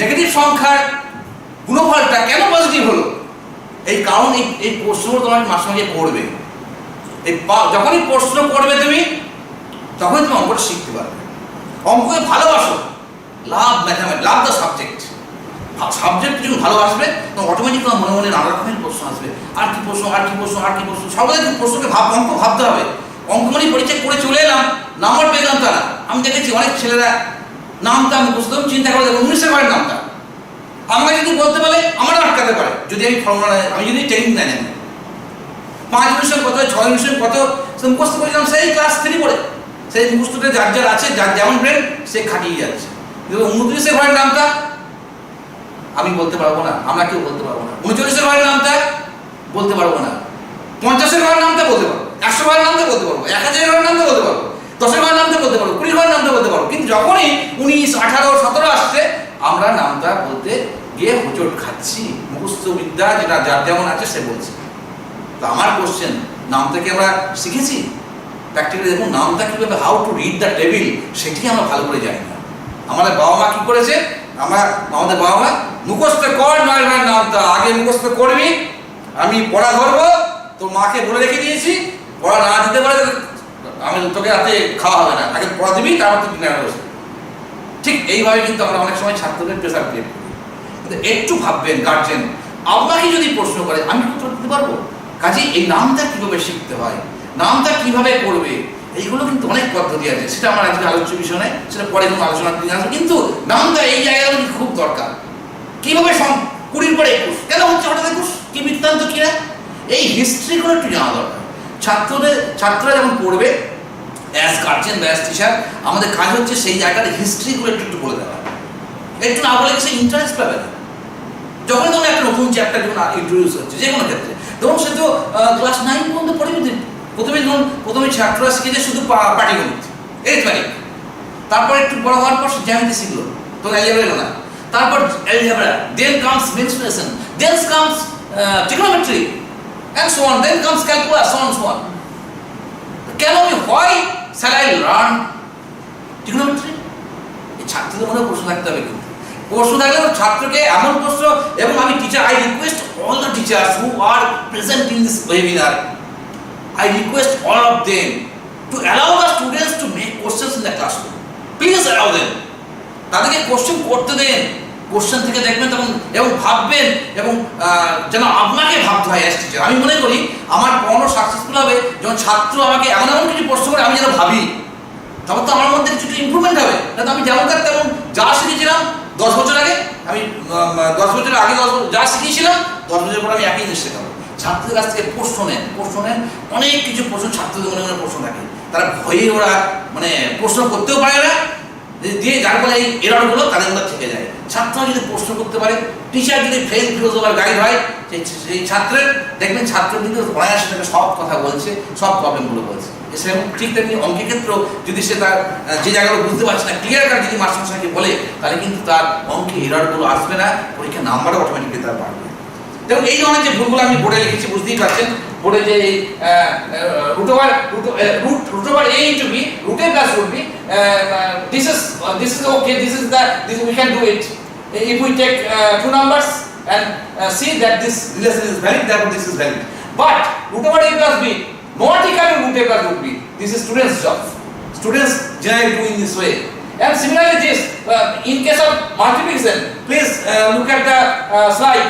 নেগেটিভ সংখ্যার গুণফলটা কেন পজিটিভ হলো? এই কারণ এই প্রশ্নগুলো তোমার মাঝে মাঝে পড়বে। এই যখনই প্রশ্ন করবে তুমি, তখনই তুমি অঙ্কটা শিখতে পারবে। অঙ্ককে ভালোবাসো, love mathematics, love the subject. Subject যখন ভালোবাসবে তখন অটোমেটিক তোমার মনে মনে নানা রকমের প্রশ্ন আসবে, আর কি প্রশ্ন, আর কি প্রশ্ন, আর কি প্রশ্ন। সবাই প্রশ্নকে অঙ্ক ভাবতে হবে। অঙ্ক মানে পরীক্ষা করে চলে এলাম, নাম্বার পেতাম তারা। আমি দেখেছি অনেক ছেলেরা নামটা আমি বুঝতাম, চিন্তা করে দেখো 19 বারের নামটা আমাকে যদি বলতে পারে আমার আটকাতে পারে, যদি আমি ফর্মুলা, আমি যদি টেকনিক না জানি। 5 মিনিটের কত, 6 মিনিটের কত মুখস্থ করেছিলাম সেই ক্লাস 3 পড়ে। সেই মুখস্থটা যার যার আছে, যার যেমন ব্রেন সে খাটিয়ে যাচ্ছে। কিন্তু 29 ঘরের নামটা আমি বলতে পারবো না, আমরা কেউ বলতে পারবো না। 39 ঘরের নামটা বলতে পারবো না, 50 ঘরের নামটা বলতে পারবো, 100 ঘরের নামটা বলতে পারবো, 1000 ঘরের নামটা বলতে পারবো, 10 ঘরের নামটা বলতে পারবো, 20 ঘরের নামটা বলতে পারবো। কিন্তু যখনই 19, 18, 17 আসছে, আমরা নামটা বলতে গিয়ে হোঁচট খাচ্ছি। মুখস্থ বিদ্যা যেটা যার যেমন আছে সে বলছে। তো আমার কোশ্চেন, নামটা কি আমরা শিখেছি? প্র্যাকটিক্যালি দেখুন নামটা কিভাবে, how to read the table, সেটি আমরা ভালো করে জানি না। আমাদের বাবা মা কি করেছে? আমাদের বাবা মা মুখস্থ কর 9 ঘরের নামটা, আগে মুখস্থ করবি, আমি পড়া ধরবো, তো মাকে বলে রেখে দিয়েছি, পড়া না দিতে পারে আমি তোকে রাতে খাওয়া হবে না, আগে পড়া দিবি, তারপর তুই ডিনারে বসবি। ঠিক এইভাবে কিন্তু আমরা অনেক সময় ছাত্রদের প্রেসার ক্রিয়েট করি। কিন্তু একটু ভাববেন গার্জেন, আপনাকে যদি প্রশ্ন করে আমি উত্তর দিতে পারবো? কাজেই এই নামটা কিভাবে শিখতে হয়, নামটা কিভাবে করবে, এইগুলো কিন্তু অনেক পদ্ধতি আছে। সেটা আমার আজকে আলোচ্য বিষয় নয়, সেটা পরে কোনো আলোচনার দিন আসবে। কিন্তু নামটা এই জায়গাগুলো খুব দরকার। কিভাবে 20 পরে 21 কেন হচ্ছে হঠাৎ 21, কি বৃত্তান্ত কি না, এই হিস্ট্রিগুলো একটু জানা দরকার। ছাত্ররা যখন পড়বে, অ্যাজ গার্জেন বা অ্যাজ টিচার আমাদের কাজ হচ্ছে সেই জায়গার হিস্ট্রিগুলো একটু বলে দেওয়া। একটু না বলে সে ইন্টারেস্ট পাবে না। যখন ধরুন একটা নতুন চ্যাপ্টার যখন ইন্ট্রোডিউস হচ্ছে যে কোনো ক্ষেত্রে, ধরুন সে তো ক্লাস 9 পর্যন্ত পড়বে। প্রথমে ছাত্ররা শিখেছে শুধু পাটিগণিত, এরিথমেটিক, তারপর একটু বড় হওয়ার পর জ্যামিতি শিখলো, তো অ্যালজেব্রা এলো না, তারপর algebra, then comes mensuration, then comes trigonometry, and so on, then comes calculus, so on and so on. Why shall I learn trigonometry? এই ছাত্রদের মনে প্রশ্ন থাকতে হবে, কিন্তু প্রশ্ন থাকলে ছাত্রকে এমন প্রশ্ন, এবং আমি teacher, I request all the teachers who are present in this webinar, I request all of them to allow the students to make questions in the classroom. Please allow them. তাদেরকে কোশ্চেন করতে দেন, কোশ্চেন থেকে দেখবেন তখন এবং ভাববেন, এবং যেন আপনাকে ভাবতে হয় অ্যাজ টিচার। আমি মনে করি আমার পড়ানো সাকসেসফুল হবে যখন ছাত্র আমাকে এমন এমন কিছু প্রশ্ন করে আমি যেন ভাবি, তখন তো আমার মধ্যে কিছু ইমপ্রুভমেন্ট হবে। না আমি যেমন তেমন যা শিখেছিলাম 10 বছর আগে, আমি 10 বছর আগে যা শিখিয়েছিলাম 10 বছর পর আমি একই জিনিস শেখাবো। ছাত্রদের কাছ থেকে প্রশ্ন নেন, অনেক কিছু প্রশ্ন ছাত্রদের মনে মনে প্রশ্ন থাকে, তারা ভয়ে ওরা মানে প্রশ্ন করতেও পারে না, দিয়ে যার ফলে এই এররগুলো তাদের মধ্যে থেকে যায়। ছাত্ররা যদি প্রশ্ন করতে পারে, টিচার যদি ফেল ফিলোসফার গাইড হয়, সেই ছাত্রের দেখবেন ছাত্র কিন্তু অনায়াসে তাকে সব কথা বলছে, সব প্রবলেমগুলো বলছে। সেরকম ঠিক তেমনি অঙ্কের ক্ষেত্রেও যদি সে তার যে জায়গাগুলো বুঝতে পারছে না ক্লিয়ার কাট যদি মাস্টারমশাইকে বলে, তাহলে কিন্তু তার অঙ্কে এররগুলো আসবে না, পরীক্ষার নাম্বারও অটোমেটিকলি তার বাড়বে। দেখুন এই ধরনের যে ভুলগুলো আমি বোর্ডে লিখেছি, বুঝতেই পারছেন বোর্ডে যে root over a into b, root a plus root b, this is okay, this we can do it if we take two numbers and see that this relation is valid, therefore this is valid. But root over a plus b not equal to root a plus root b, this is students job. Students generally do in this way. And similarly this in case of multiplication, please look at the slide.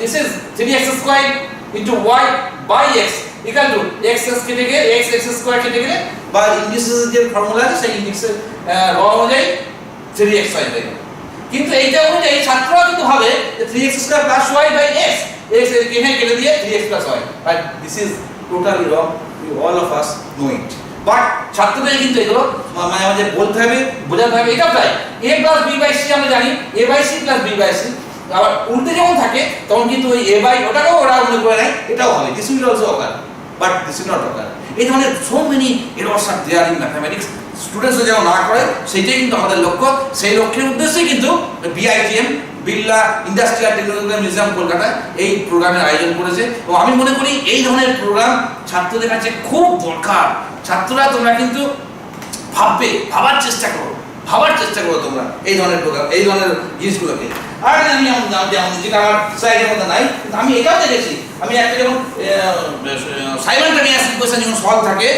This is 3x squared into y by x equal to x কেটে গেলে x square কেটে গেলে বা ইন্ডিসের যে ফর্মুলা আছে সেই ইন্ডিসের র অনুযায়ী 3x হয় হয়ে গেল। কিন্তু এইটা অনুযায়ী ছাত্ররা কিন্তু ভাবে যে 3x square plus y by x এখানে কেটে দিয়ে 3x plus y, but this is totally wrong, all of us know it. But ছাত্রদের কিন্তু এগুলো মানে আমাদের বলতে হবে, বোঝাতে হবে। এটা প্রায় a plus b by c আমরা জানি, a by c plus b by c, আবার উল্টে যখন থাকে তখন কিন্তু ওই a by ওটাকেও ওরা মনে করে নেয় এটাও হবে, this will also occur, but this is not occur. এই ধরনের সো মেনি এরর্স আর দেয়ার ইন ম্যাথমেটিক্স, স্টুডেন্টসরা যেন না করে সেইটাই কিন্তু আমাদের লক্ষ্য। সেই লক্ষ্যের উদ্দেশ্যে কিন্তু BITM Birla industrial technological museum Kolkata এই প্রোগ্রামের আয়োজন করেছে, এবং আমি মনে করি এই ধরনের প্রোগ্রাম ছাত্রদের কাছে খুব দরকার। ছাত্ররা তোমরা কিন্তু ভাবার চেষ্টা করো তোমরা এই ধরনের প্রোগ্রাম, এই ধরনের জিনিসগুলোকে। আর আমি যেটা আমার স্লাইডের মধ্যে নাই, আমি এটাও দেখেছি, আমি একটা যেমন সাইমালটেনিয়াস ইকুয়েশন যখন সলভ থাকে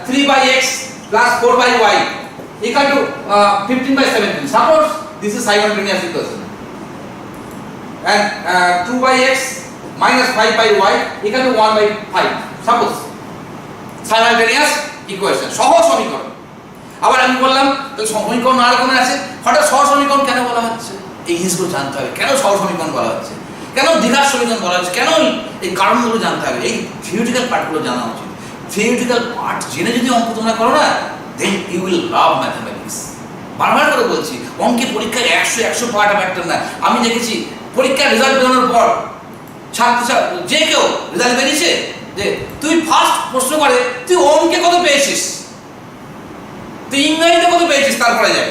3/x plus 4/y equal to 15/17, suppose this is simultaneous equation, and 2/x minus 5/y equal to 1/5, suppose simultaneous equation, সহজ সমীকরণ। আবার আমি বললাম তাহলে সমীকরণ নানা রকমের আছে, হঠাৎ সহজ সমীকরণ কেন বলা হচ্ছে, এই জিনিসগুলো জানতে হবে। কেন সহজ সমীকরণ বলা হচ্ছে, কেন দ্বিঘাত সমীকরণ বলা হচ্ছে, কেন এই কারণগুলো জানতে হবে, এই থিওরিটিক্যাল পার্টগুলো জানা উচিত। থিওরিটিক্যাল পার্ট জেনে যদি অঙ্ক তোমরা করো না, then you will love mathematics. বারবার করে বলছি, অঙ্কে পরীক্ষায় 100 পাওয়াটা ব্যাপার না। আমি দেখেছি পরীক্ষার রেজাল্ট বেরোনোর পর ছাত্র যে কেউ রেজাল্ট বেরিয়েছে যে তুই ফার্স্ট প্রশ্ন করে তুই অঙ্কে কত পেয়েছিস, তুই ইংরেজিতে কত পেয়েছিস, তারপরে যায়।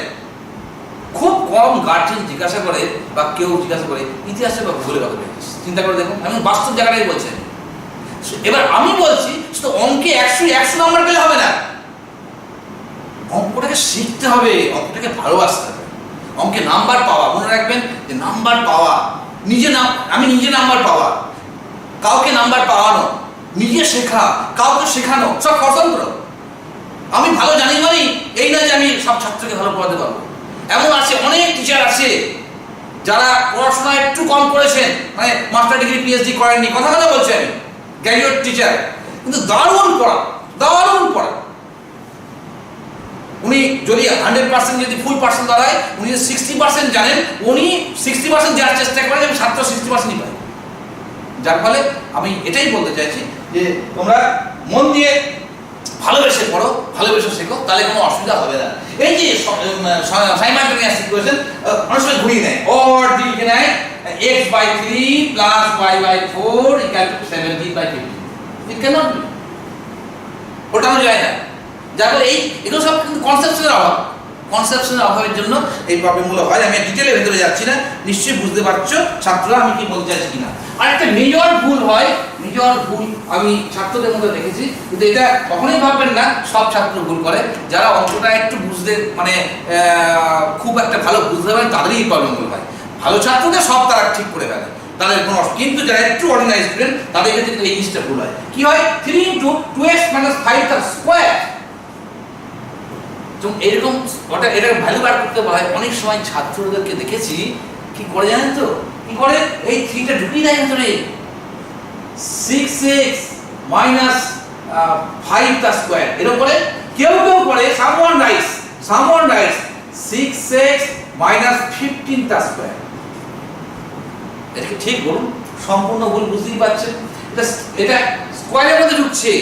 খুব কম গার্জেন জিজ্ঞাসা করে বা কেউ জিজ্ঞাসা করে ইতিহাসে বা ভূগোলে কত পেয়েছিস। চিন্তা করে দেখুন, আমি বাস্তব জায়গাটাই বলছেন। এবার আমি বলছি শুধু অঙ্কে 100 নাম্বার পেলে হবে না, অঙ্কটাকে শিখতে হবে, অঙ্কটাকে ভালোবাসতে হবে। অঙ্কে নাম্বার পাওয়া, মনে রাখবেন যে নাম্বার পাওয়া আমি নিজে নাম্বার পাওয়া, কাউকে নাম্বার পাওয়ানো, নিজে শেখা, কাউকে শেখানো, সব স্বতন্ত্র। আমি ভালো জানি মানে এই না যে আমি সব ছাত্রকে ভালো পড়াতে পারবো। এমন আছে অনেক টিচার আছে যারা পড়াশোনা একটু কম করেছেন, মানে মাস্টার ডিগ্রি পিএইচডি করেননি, কথা বলছি আমি, গ্র্যাজুয়েট টিচার, কিন্তু দারুণ পড়া। উনি যদি 100% যদি ফুল পার্সেন্ট দাঁড়ায়, উনি যদি 60% জানেন, উনি 60% যাওয়ার চেষ্টা করেন, আমি ছাত্র 60%ই পাই। যার ফলে আমি এটাই বলতে চাইছি যে তোমরা মন দিয়ে ভালোবেসে পড়ো, ভালোবেসে শেখো, তাহলে কোনো অসুবিধা হবে না। এই যে সাইমালটেনিয়াস ইকুয়েশন অনেক সময় ঘুরিয়ে নেয়, অর দিকে নেয় x/3 plus y/4 equal to 17/15, it can not be, ওটা যায় না। যার ফলে এগুলো সব কিন্তু কনসেপশনের অভাব। কনসেপশনের অভাবের জন্য এই প্রবলেমগুলো হয়। আমি ডিটেলের ভেতরে যাচ্ছি না, নিশ্চয়ই বুঝতে পারছো ছাত্ররা আমি কি বলতে চাইছি কিনা। আর একটা মেজর ভুল হয়, মেজর ভুল আমি ছাত্রদের মধ্যে দেখেছি, কিন্তু এটা কখনোই ভাববেন না সব ছাত্র ভুল করে। যারা অঙ্কটা একটু বুঝতে মানে খুব একটা ভালো বুঝতে পারে তাদেরই এই প্রবলেমগুলো হয়। ভালো ছাত্রদের সব তারা ঠিক করে ফেলে, তাদের কোনো, কিন্তু যারা একটু অর্ডিনারি স্টুডেন্ট তাদের ক্ষেত্রে কিন্তু এই জিনিসটা ভুল হয়। কি হয়, 3 into 2x minus 5 তার স্কোয়ার। তো এরকম এটা ভ্যালু বার করতে বলা হয়। অনেক সময় ছাত্রদেরকে দেখেছি কি করে জানেন তো, কি করে এই 3টা ঢুকিয়ে দেয় ভিতরে, 6x minus 5 তার স্কোয়ার এরকম করে। কেউ কেউ করে সামওয়ান রাইটস 6x minus 15 তার স্কোয়ার। এটা কি ঠিক বলুন? সম্পূর্ণ ভুল, বুঝতেই পারছেন। এটা স্কোয়ারের মধ্যে ঢুকছে,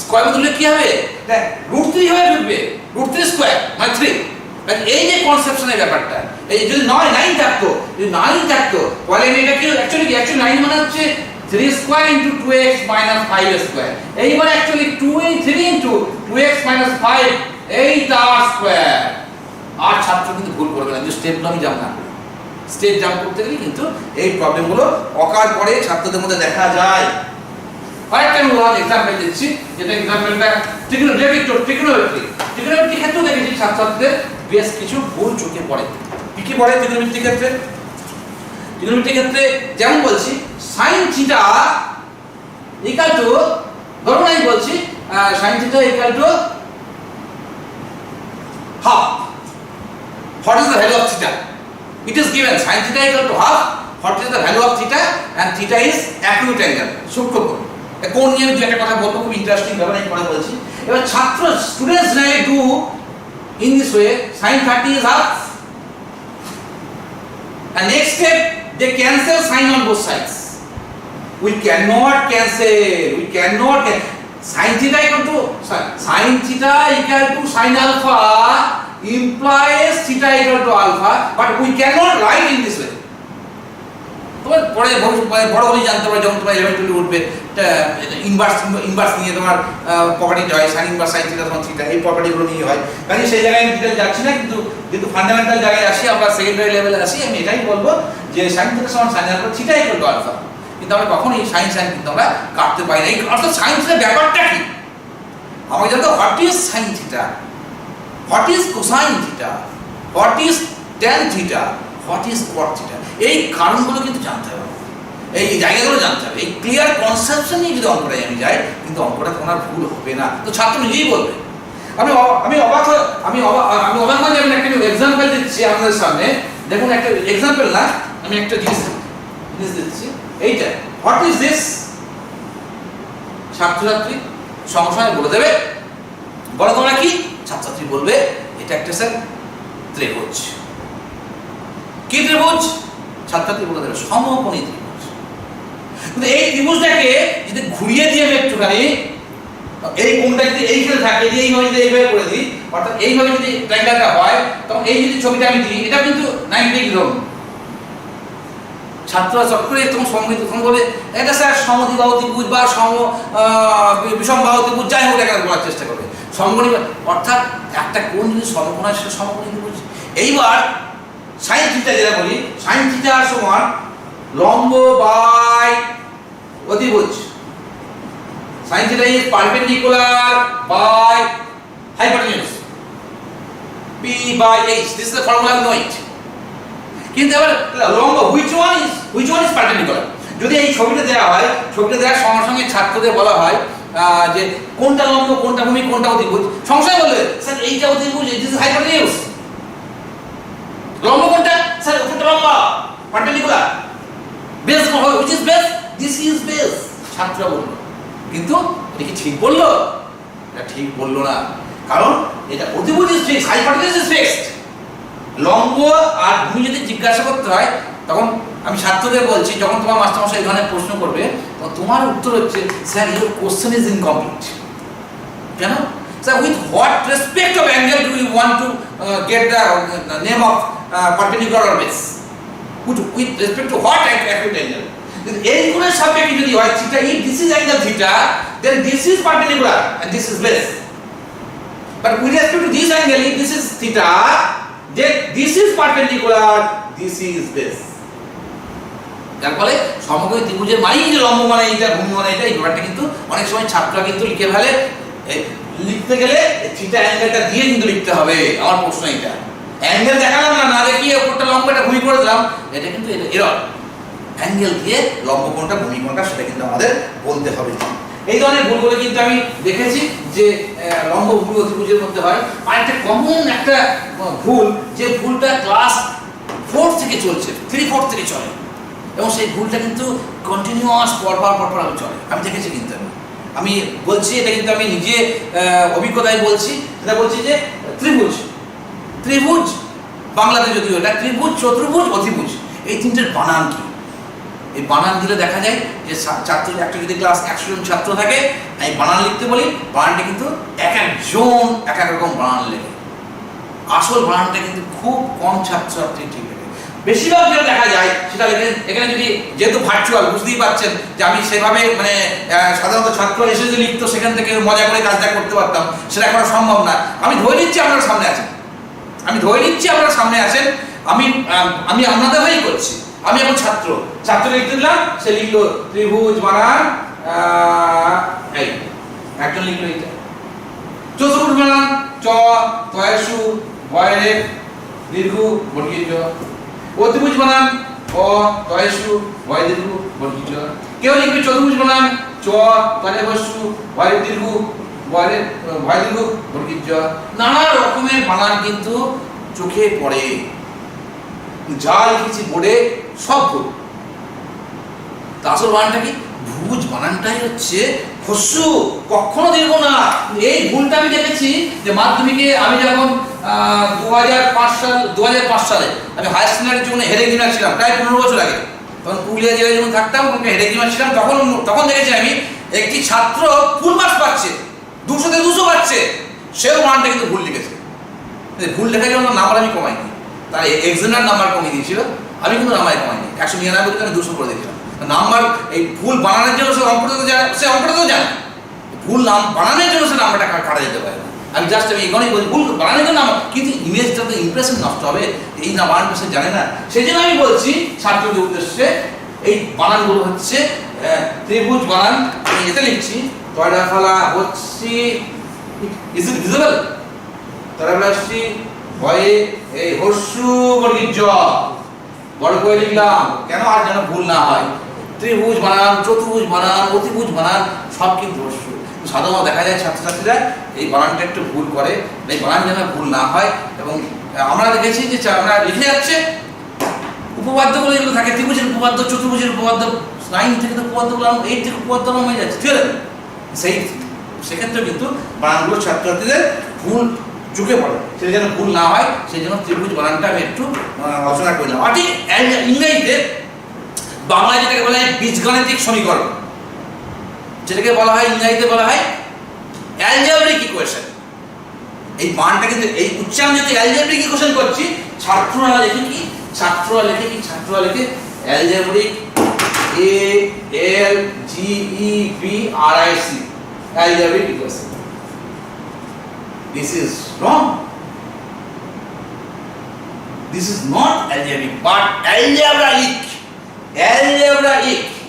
স্কোয়ার মধ্যে ঢুকলে কি হবে, এটা √3 হয়ে ঢুকবে, √3 স্কোয়ার মানে 3। এই যে কনসেপশনের ব্যাপারটা, এই যদি 9 থাকতো, যদি 9 থাকতো তাহলে এটা কি অ্যাকচুয়ালি 9 মানে হচ্ছে 3 square into 2x minus 5 square. এইবার অ্যাকচুয়ালি 3 into 2x minus 5 এই তার স্কোয়ার। আর ছাত্র কিন্তু ভুল করবে না, যে স্টেপগুলো আমি জানি না, স্টেপ জাম্প করতে গেলে কিন্তু এই প্রবলেমগুলো অকার পরে ছাত্রদের মধ্যে দেখা যায়। আরেকটা আমি উদাহরণ এক্সাম্পল দিচ্ছি, যেটা এক্সাম্পলটা ট্রিগোনোমেট্রি ক্ষেত্রেও দেখেছি ছাত্রছাত্রীদের বেশ কিছু ভুল চোখে পড়ে। কি পড়ে ট্রিগোনোমেট্রি ক্ষেত্রে? ট্রিগোনোমেট্রি ক্ষেত্রে যেমন বলছি sin থিটা ইকুয়াল টু, ধরুন আমি বলছি sin theta equal two half. What is the value of theta? It is given sin theta equal to half. What is the value of theta? And theta is acute angle, সূক্ষ্মকোণ। কোণ নিয়ে আমি একটা কথা বলবো, খুব ইন্টারেস্টিং ব্যাপার, আমি পরে বলছি। এবার students generally do in this way, sin 30 is half. And next step, they cancel sin on both sides. We cannot cancel. Sin theta equal to sin alpha implies theta equal to alpha, but we cannot write in this way. তোমার পরে বড় হয়ে জানতে পারবে, যখন তোমার 11 12 উঠবে, ইনভার্স নিয়ে তোমার প্রপার্টিটা হয়, sin ইনভার্স sin থিটা সমান থিটা, এই প্রপার্টিগুলো নিয়ে হয়। কাজে সেই জায়গায় আমি ডিটেইল যাচ্ছি না, কিন্তু ফান্ডামেন্টাল জায়গায় আসি, আমরা সেকেন্ডারি লেভেলে আসি। আমি এটাই বলবো যে sin থিটা সমান sin alpha, theta equal to alpha. কিন্তু আমরা কখনোই sin কিন্তু আমরা কাটতে পারি না। অর্থাৎ sin থিটার ব্যাপারটা কি আমাকে জানতে, what is sin theta, what is cosine theta, what is tan theta, what is cot theta, এই কারণগুলো কিন্তু জানতে হবে, এই জায়গাগুলো জানতে হবে। এই ক্লিয়ার কনসেপশন নিয়ে যদি অঙ্কটা আমি যাই, কিন্তু অঙ্কটা কোনো ভুল হবে না। তো ছাত্র নিজেই বলবে। আমি অবাক হয়ে আমি একটা এক্সাম্পল দিচ্ছি আপনাদের সামনে। দেখুন, একটা এক্সাম্পল না, আমি একটা জিনিস দিচ্ছি। এইটা হোয়াট ইজ দিস, ছাত্রছাত্রী সঙ্গে সঙ্গে বলে দেবে। বলো তোমরা কি? ছাত্রছাত্রী বলবে এটা একটা স্যার ত্রিভুজ। কি ত্রিভুজ? ছাত্রছাত্রী বলে দেবে সমকোণী ত্রিভুজ। কিন্তু এই ত্রিভুজটাকে যদি ঘুরিয়ে দিয়ে আমি একটুখানি, এই কোণটা যদি এইখানে থাকে, এইভাবে যদি এইভাবে করে দিই, অর্থাৎ এইভাবে যদি ট্রায়াঙ্গেলটা হয়, তখন এই যদি ছবিটা আমি দিই, এটা কিন্তু 90 ডিগ্রি হবে। ছাত্ররা চক্রে তখন তখন বলে এটা স্যার সমদ্বিবাহু ত্রিভুজ বা বিষমবাহু ত্রিভুজ, যাই হোক এটা বলার চেষ্টা করবে। সমকোণী, অর্থাৎ একটা কোণ যদি সমকোণ হয় সেটা সমকোণী ত্রিভুজ। এইবার sin থিটা যেটা বলি, sin থিটা সমান লম্ব বাই অতিভুজ। sin theta is perpendicular by hypotenuse, P by H. This is the formula, know it. কিন্তু এবার লম্ব which one is perpendicular? যদি এই ছবিটা দেওয়া হয়, ছবিটা দেওয়ার সঙ্গে সঙ্গে ছাত্রদের বলা হয় যে কোনটা লম্ব, কোনটা ভূমি, কোনটা অতিভুজ, সংশয় বলবে স্যার এইটা অতিভুজ, দিস ইজ হাইপোটেনিউস। লম্ব কোনটা? স্যার উপরটা লম্বা, perpendicular. Base which is base? This is base, ছাত্ররা বলল। কিন্তু এটা কি ঠিক বললো? এটা ঠিক বললো না, কারণ এটা অতিভুজ ইজ ফিক্সড, হাইপোটেনিউস ইজ ফিক্সড। লম্ব আর ভূমি যদি জিজ্ঞাসা করতে হয়, তখন আমি ছাত্রদের বলছি, যখন তোমার মাস্টারমশাই এই ধরনের প্রশ্ন করবে, তখন তোমার উত্তর হচ্ছে sir your question is incomplete. কেন? Sir with what respect of angle do you want to get the name of perpendicular or base? With respect to what acute angle? এই কোণের সাপেক্ষে যদি হয় theta, if this is angle theta, then this is perpendicular and this is base. But with respect to this angle, if this is theta, then this is perpendicular, this is this. যার ফলে সমকোণী ত্রিভুজের মানেই যে লম্ব মানে এইটা, ভূমি মানে এইটা, এই ব্যাপারটা কিন্তু অনেক সময় ছাত্ররা কিন্তু লিখে ফেলে। লিখতে গেলে থিটা অ্যাঙ্গেলটা দিয়ে কিন্তু লিখতে হবে। আমার প্রশ্ন এটা, অ্যাঙ্গেল দেখালাম না, না দেখিয়ে উপরটা লম্বটা ভূমি করে দিলাম, এটা কিন্তু এরর। অ্যাঙ্গেল দিয়ে লম্ব কোণটা ভূমি কোণটা সেটা কিন্তু আমাদের বলতে হবে। এই ধরনের ভুলগুলো কিন্তু আমি দেখেছি যে লম্ব ভূমি অতিভুজের মধ্যে হয়। আর একটা কমন একটা ভুল, যে ভুলটা ক্লাস 4 থেকে চলছে, 3-4 থেকে চলে, এবং সেই ভুলটা কিন্তু কন্টিনিউয়াস পরপর চলে। আমি দেখেছি, কিন্তু আমি বলছি, এটা কিন্তু আমি নিজে অভিজ্ঞতায় বলছি, সেটা বলছি যে ত্রিভুজ বাংলাতে যদিও এটা ত্রিভুজ, চতুর্ভুজ, অতিভুজ, এই তিনটের বানান কি? এই বানান দিলে দেখা যায় যে ছাত্র একটা যদি ক্লাস 100 জন ছাত্র থাকে, আমি বানান লিখতে বলি, বানানটা কিন্তু এক একজন এক এক রকম বানান লেখে। আসল বানানটা কিন্তু খুব কম ছাত্রছাত্রী ঠিক লেখে। বেশিরভাগ যেটা দেখা যায় সেটা লেখে। এখানে যদি যেহেতু ভার্চুয়াল, বুঝতেই পারছেন যে আমি সেভাবে মানে সাধারণত ছাত্র এসে যে লিখতো সেখান থেকে মজা করে কাজটা করতে পারতাম, সেটা এখনো সম্ভব না। আমি ধরে নিচ্ছি আপনারা সামনে আছেন, আমি আপনাদের হয়েই করছি। আমি এখন ছাত্র লিখতে দিলাম, সে লিখলো ত্রিভুজ বানান, এই একজন লিখলো এইটা। চতুর্ভুজ বানান, চ তয়সু বয়রেখ দীর্ঘ বর্গীয় জ। অতিভুজ বানান, অ তয়সু বয় দীর্ঘ বর্গীয় জ। কেউ লিখবে চতুর্ভুজ বানান, চ তয়সু বয় দীর্ঘ ভয় দীর্ঘ বর্গীয় জ। নানা রকমের বানান কিন্তু চোখে পড়ে, যা লিখেছি বোর্ডে সব ভুল। আসল বানানটা কি? ভুজ বানানটাই হচ্ছে হস্যু, কখনো দীর্ঘ না। এই ভুলটা আমি দেখেছি যে মাধ্যমিকে আমি যখন 2005 সালে আমি হায়ার সেকেন্ডারির জন্য হেরেগিমার ছিলাম, প্রায় 15 বছর আগে। তখন পুরুলিয়া জেলায় যখন থাকতাম, হেরেগিমার ছিলাম, তখন দেখেছি আমি একটি ছাত্র ফুল মার্কস পাচ্ছে, 200-তে 200 পাচ্ছে, সেও বানানটা কিন্তু ভুল লিখেছে। ভুল লেখার জন্য নাম্বার আমি কমাইনি, তার এক্সামের নাম্বার কমিয়ে দিয়েছিল, আমি কিন্তু নাম্বার কমাইনি। 199 আমি 200 করে দিয়েছিলাম। নাম্বার এই ভুল বানানোর জন্য সে অঙ্কটা তো জানে, ভুল নাম বানানোর জন্য সে নাম্বারটা কাটা যেতে পারে না। আমি জাস্ট এখানেই বলি, ভুল বানানোর জন্য কিন্তু ইমেজটা তো ইমপ্রেশন নষ্ট হবে, এই না বানানটা সে জানে না। সেই জন্য আমি বলছি ছাত্রদের উদ্দেশ্যে, এই বানানগুলো হচ্ছে ত্রিভুজ বানান। আমি এতে লিখছি তয়ডা ফলা হচ্ছে, ইজ ইট ভিজিবল? তয়ডা ফলা হচ্ছে ভয়ে এই হস্যু বর্গীয় জ, বড় করে লিখলাম কেন? আর যেন ভুল না হয়। ত্রিভুজ বানান, চতুর্ভুজ বানান, অতিভুজ বানান সব কিন্তু হস্যু। সাধারণত দেখা যায় ছাত্রছাত্রীরা এই বানানটা একটু ভুল করে, এই বানান যেন ভুল না হয়। এবং আমরা দেখেছি যে আমরা লিখে যাচ্ছে উপপাদ্যগুলো যেগুলো থাকে, ত্রিভুজের উপপাদ্য, চতুর্ভুজের উপপাদ্য, 9 থেকে তো উপপাদ্যগুলো 8 থেকে উপপাদ্য হয়ে যাচ্ছে, ঠিক আছে? সেক্ষেত্রে কিন্তু বানানগুলো ছাত্রছাত্রীদের ভুল চোখে পড়ে, সেটা যেন ভুল না হয় সেই জন্য ত্রিভুজ বানানটা আমি একটু আলোচনা করলাম। আর ঠিক ইংরেজিতে, বাংলায় যেটাকে বলা হয় বীজগাণিতিক সমীকরণ, যেটাকে বলা হয় ইংরেজিতে বলা হয় অ্যালজেব্রিক ইকুয়েশন। এই মানটা কিন্তু এই উচ্চারণ যদি অ্যালজেব্রিক ইকুয়েশন করছি, ছাত্ররা লেখে কি? ছাত্ররা লেখে algebraic, ALGEBRIC, algebraic equation. This is wrong. This is not algebraic, but algebraic.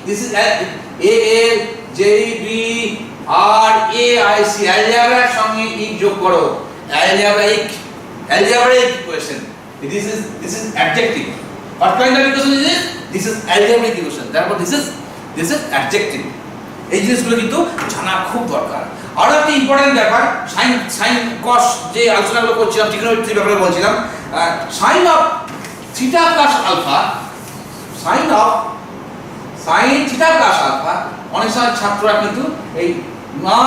This is ALGEBRAIC. algebraic সঙ্গে ই যোগ করো, algebraic equation. This is adjective. What kind of equation is this? This is algebraic equation. Therefore this is adjective. এই জিনিসগুলো কিন্তু জানা খুব দরকার। আরো একটা ইম্পর্টেন্ট ব্যাপার, সাইন কস যে আলোচনাগুলো করছিলাম, ট্রিগোনোমেট্রির ব্যাপারে বলছিলাম, sine of theta plus alpha, sine theta plus alpha অনেক সময় ছাত্ররা কিন্তু এই না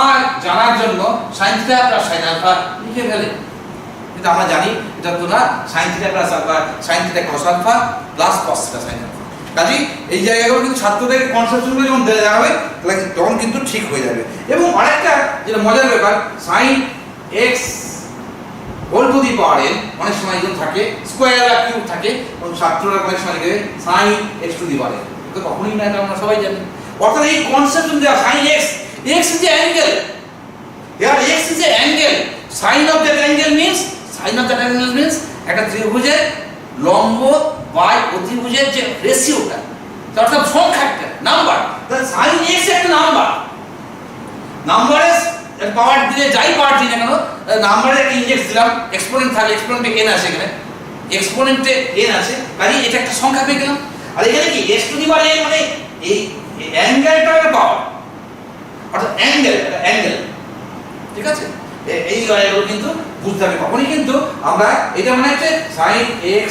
জানার জন্য sine theta plus sine alpha লিখে ফেলে। কিন্তু আমরা জানি এটা তো না, sine theta plus alpha, sine theta cos alpha plus cos theta sine alpha. কাজেই এই জায়গাগুলো কিন্তু ছাত্রদের কনসেপশনগুলো যখন দেওয়া হবে তখন কিন্তু ঠিক হয়ে যাবে। এবং আরেকটা যেটা মজার ব্যাপার, sine x whole to the power n অনেক সময় যখন থাকে, স্কোয়ার আর কিউব থাকে, এবং ছাত্ররা অনেক সময় লিখে sine x to the power n, তো কখনোই না, এটা আমরা সবাই জানি। অর্থাৎ এই কনসেপশন দেওয়া sine x, x is a angle, here x is a angle, sine of that angle means একটা ত্রিভুজের লম্ব বাই অতিভুজের যে রেশিওটা, অর্থাৎ সংখ্যাটা, নাম্বার। সাইন এক্স একটা নাম্বারের পাওয়ার দিলে যাই পাওয়ার দিই না কেন, নাম্বারের একটা ইনডেক্স দিলাম, এক্সপোনেন্ট থাকলে এক্সপোনেন্টে n আছে, এখানে এক্সপোনেন্টে n আছে, কাজে এটা একটা সংখ্যা পেয়ে গেলাম। আর এখানে কি x two the power n, মানে এই অ্যাঙ্গেলটা একটা পাওয়ার, অর্থাৎ অ্যাঙ্গেল, ঠিক আছে? এই এগুলো কিন্তু বুঝতে হবে। কখনই কিন্তু আমরা এটা মনে হচ্ছে sin x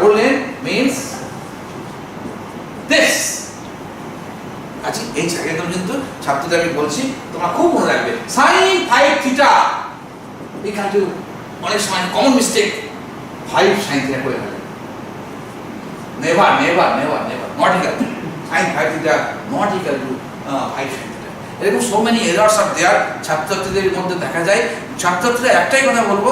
হোল লেন মিন্স দিস। আচ্ছা, এই জায়গাটা কিন্তু ছাত্রদের আমি বলছি, তোমরা খুব মনে রাখবে, sin 5 থিটা ইকুয়াল টু, অনেক সময় কমন মিস্টেক 5 sin থিটা করে ফেলে। Never not equal to sin 5 theta, not equal to 5 sin theta. এরকম সো মেনি এরার্স আর দেয়ার ছাত্রছাত্রীদের মধ্যে দেখা যায়। ছাত্রছাত্রীরা একটাই কথা বলবো,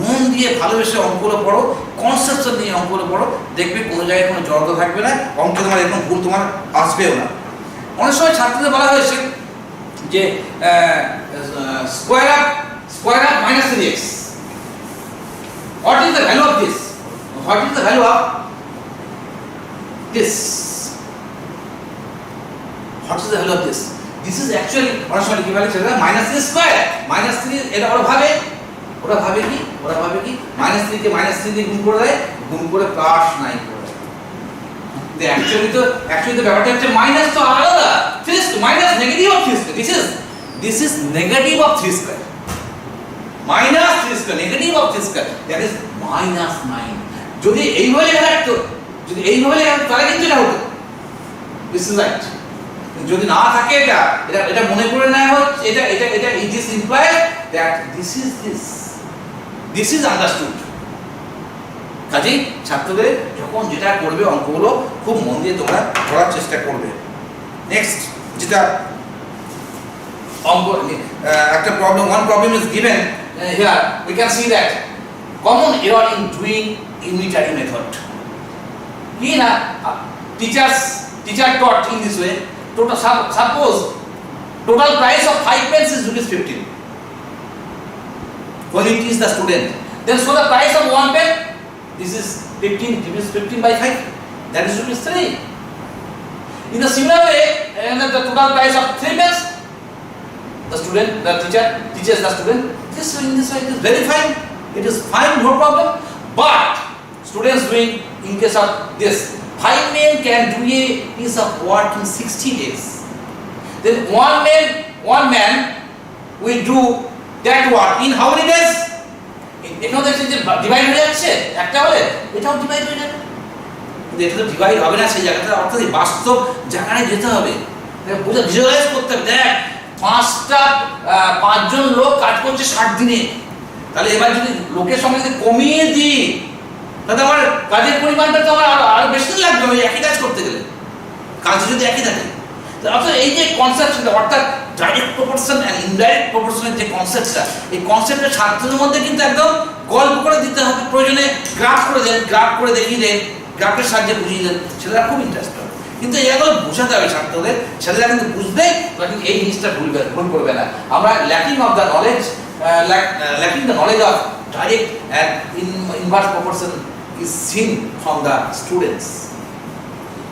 মন দিয়ে ভালোবেসে অঙ্কগুলো পড়ো, কনসেপ্ট নিয়ে অঙ্কগুলো পড়ো, দেখবে কোনো জায়গায় কোনো জড়তা থাকবে না, অঙ্কে তোমার এরকম ভুল তোমার আসবেও না। অনেক সময় ছাত্রদের বলা হয়েছে যে square up minus 3x, what is the value of this, what is the value of this, what is the value of this. This is actually অনেক সময় কি বলে সেটা -3 স্কোয়ার, -3, এটা ওরা ভাবে কি -3 কে -3 দিয়ে গুণ করে দেয়, গুণ করে +9 করে দেয়। অ্যাকচুয়ালি তো ব্যাপারটা হচ্ছে মাইনাস তো আলাদা, 3 minus negative of 3 square, this is negative of 3 square, minus 3 square, negative of 3 square, that is -9। যদি এইভাবে লেখা থাকতো, তাহলে কিন্তু এটা হতো, দিস ইজ রাইট। যদি না থাকে এটা মনে করে নেওয়া হচ্ছে, এটা it is implied that this is understood. কাজেই ছাত্রদের যখন যেটা করবে অঙ্কগুলো খুব মন দিয়ে তোমরা করার চেষ্টা করবে। নেক্সট যেটা অঙ্ক, একটা problem, one problem is given here, we can see that common error in doing unitary method. কি না, teacher taught in this way. Suppose total price of 5 pence is ₹15 when it is the student, then so the price of 1 pen, this is 15 by 5, that is ₹3. In the similar way, the total price of 3 pence, the teacher teaches the student, this way, in this way, it is very fine, it is fine, no problem. But students doing, in case of this, 5 men can do a piece of work in 60 days. Then one man will do that work in how many days? এখানে দেখছেন যে ডিভাইড হয়ে যাচ্ছে, একটা হলে এটাও ডিভাইড হয়ে যাবে, কিন্তু এটা তো ডিভাইড হবে না সেই জায়গাটা, অর্থাৎ বাস্তব জায়গায় যেতে হবে, বুঝে ভিজুয়ালাইজ করতে হবে। দেখ, 5জন লোক কাজ করছে 60 দিনে, তাহলে এবার যদি লোকের সঙ্গে যদি কমিয়ে দিই, তাহলে আমার কাজের পরিমাণটা তো আমার আরো বেশি লাগবে ওই একই কাজ করতে গেলে, কাজ যদি একই থাকে। অর্থাৎ এই যে কনসেপ্টটা, অর্থাৎ ডাইরেক্ট প্রপোর্শন এন্ড ইনডাইরেক্ট প্রপোর্শনের যে কনসেপ্টটা, এই কনসেপ্টটা ছাত্রদের মধ্যে কিন্তু একদম গল্প করে দিতে হবে, প্রয়োজনে গ্রাফ করে দেখিয়ে দেন, গ্রাফের সাহায্যে বুঝিয়ে দেন, ছেলেরা খুব ইন্টারেস্ট হবে। কিন্তু এগুলো বোঝাতে হবে ছাত্রদের, ছেলেরা কিন্তু বুঝবে, কিন্তু এই জিনিসটা ভুল করবে না। আমরা lacking the knowledge of direct and inverse proportion is seen from the students.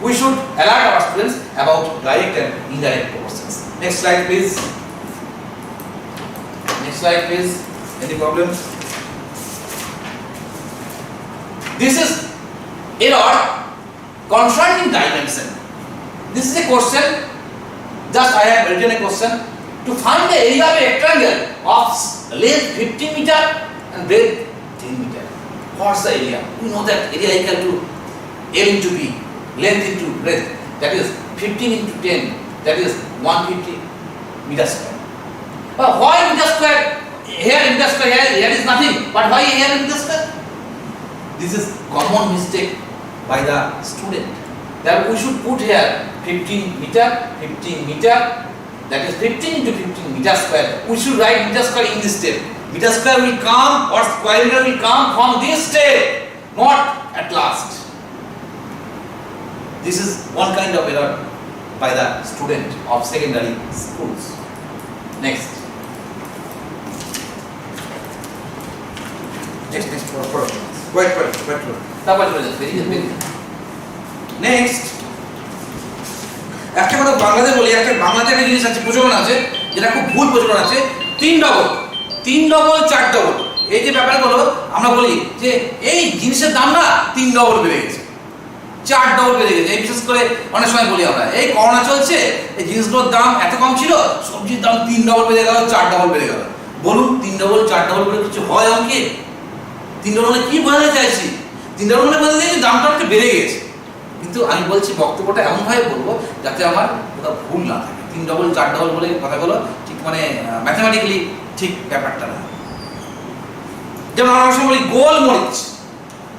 We should alert our students about direct and indirect proportions. Next slide please. Any problem? This is error concerning dimension. This is a question, just I have written a question. To find the area of a rectangle of length 50 meter and breadth 10 meter. What's the area? We know that area equal to L into B, length into breadth, that is 15 into 10, that is 150 meter square. But why meter square? Here meter square, here is nothing, but why here meter square? This is common mistake by the student. That we should put here 15 meter, that is 15 into 15 meter square. We should write meter square in this step. Meter square will come, or square meter will come from this step, not at last. This is one kind of error by the student of secondary schools. Next. Next, wait. তারপর চলে যাচ্ছে, বেরিয়ে যান। নেক্সট, একটা কথা বাংলাতে বলি, বাংলাতে একটা জিনিস আছে, প্রচলন আছে, যেটা খুব ভুল প্রচলন আছে, 3 ডবল 4 ডবল। এই যে ব্যাপারগুলো আমরা বলি যে এই জিনিসের দাম না 3 ডবল বেড়ে গেছে, 4 ডবল বেড়ে গেছে। এই বিশেষ করে অনেক সময় বলি আমরা, এই করোনা চলছে, এই জিনিসগুলোর দাম এত কম ছিল, সবজির দাম 3 ডবল বেড়ে গেল, 4 ডবল বেড়ে গেল। বলুন 3 ডবল 4 ডবল করে কিছু হয় অঙ্কে? 3 ডবল মানে কি বোঝাতে চাইছি? 3 ডবল মানে বোঝাতে চাইছি দামটা একটু বেড়ে গেছে। কিন্তু আমি বলছি বক্তব্যটা এমনভাবে বলবো যাতে আমার কোথাও ভুল না থাকে। 3 ডবল 4 ডবল বলে কথাগুলো ঠিক মানে ম্যাথমেটিক্যালি ঠিক ব্যাপারটা না। যেমন আমরা অনেক সময় বলি গোলমরিচ,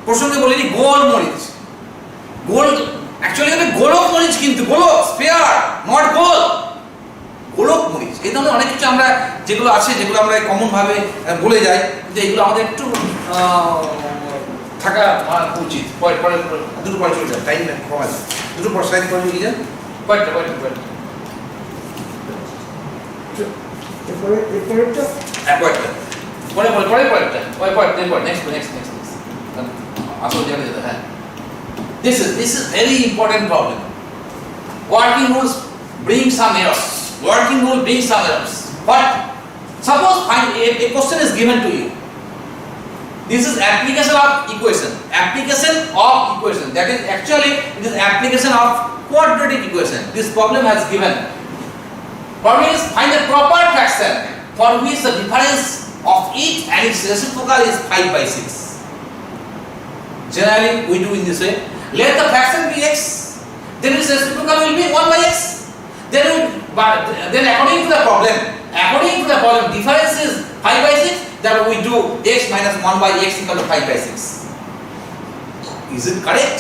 প্রসঙ্গে বলিনি গোলমরিচ, গোল অ্যাকচুয়ালি এটা গোলক মরিচ, কিন্তু গোলক স্পেয়ার নট গোল, গোলক মরিচ। এই ধরনের অনেক কিছু আমরা যেগুলো আছে, যেগুলো আমরা কমন ভাবে বলে যাই, যে এগুলো আমাদের একটু থাকা উচিত। পরে দুটো পরে চলে যান, টাইম কম আছে, দুটো পর সাইড করে নিয়ে যান। পরেরটা নেক্সট আসল জায়গায় যেতে। হ্যাঁ, this is very important problem. Working rules bring some errors. But suppose a question is given to you. This is application of equation. That is actually it is application of quadratic equation. This problem has given. Problem is find the proper fraction for which the difference of each and its reciprocal is 5/6. Generally we do in this way. Let the fraction be x, then its reciprocal will be 1/x. Then according to the problem, difference is 5/6. That we do x minus 1/x equal to 5/6. Is it correct?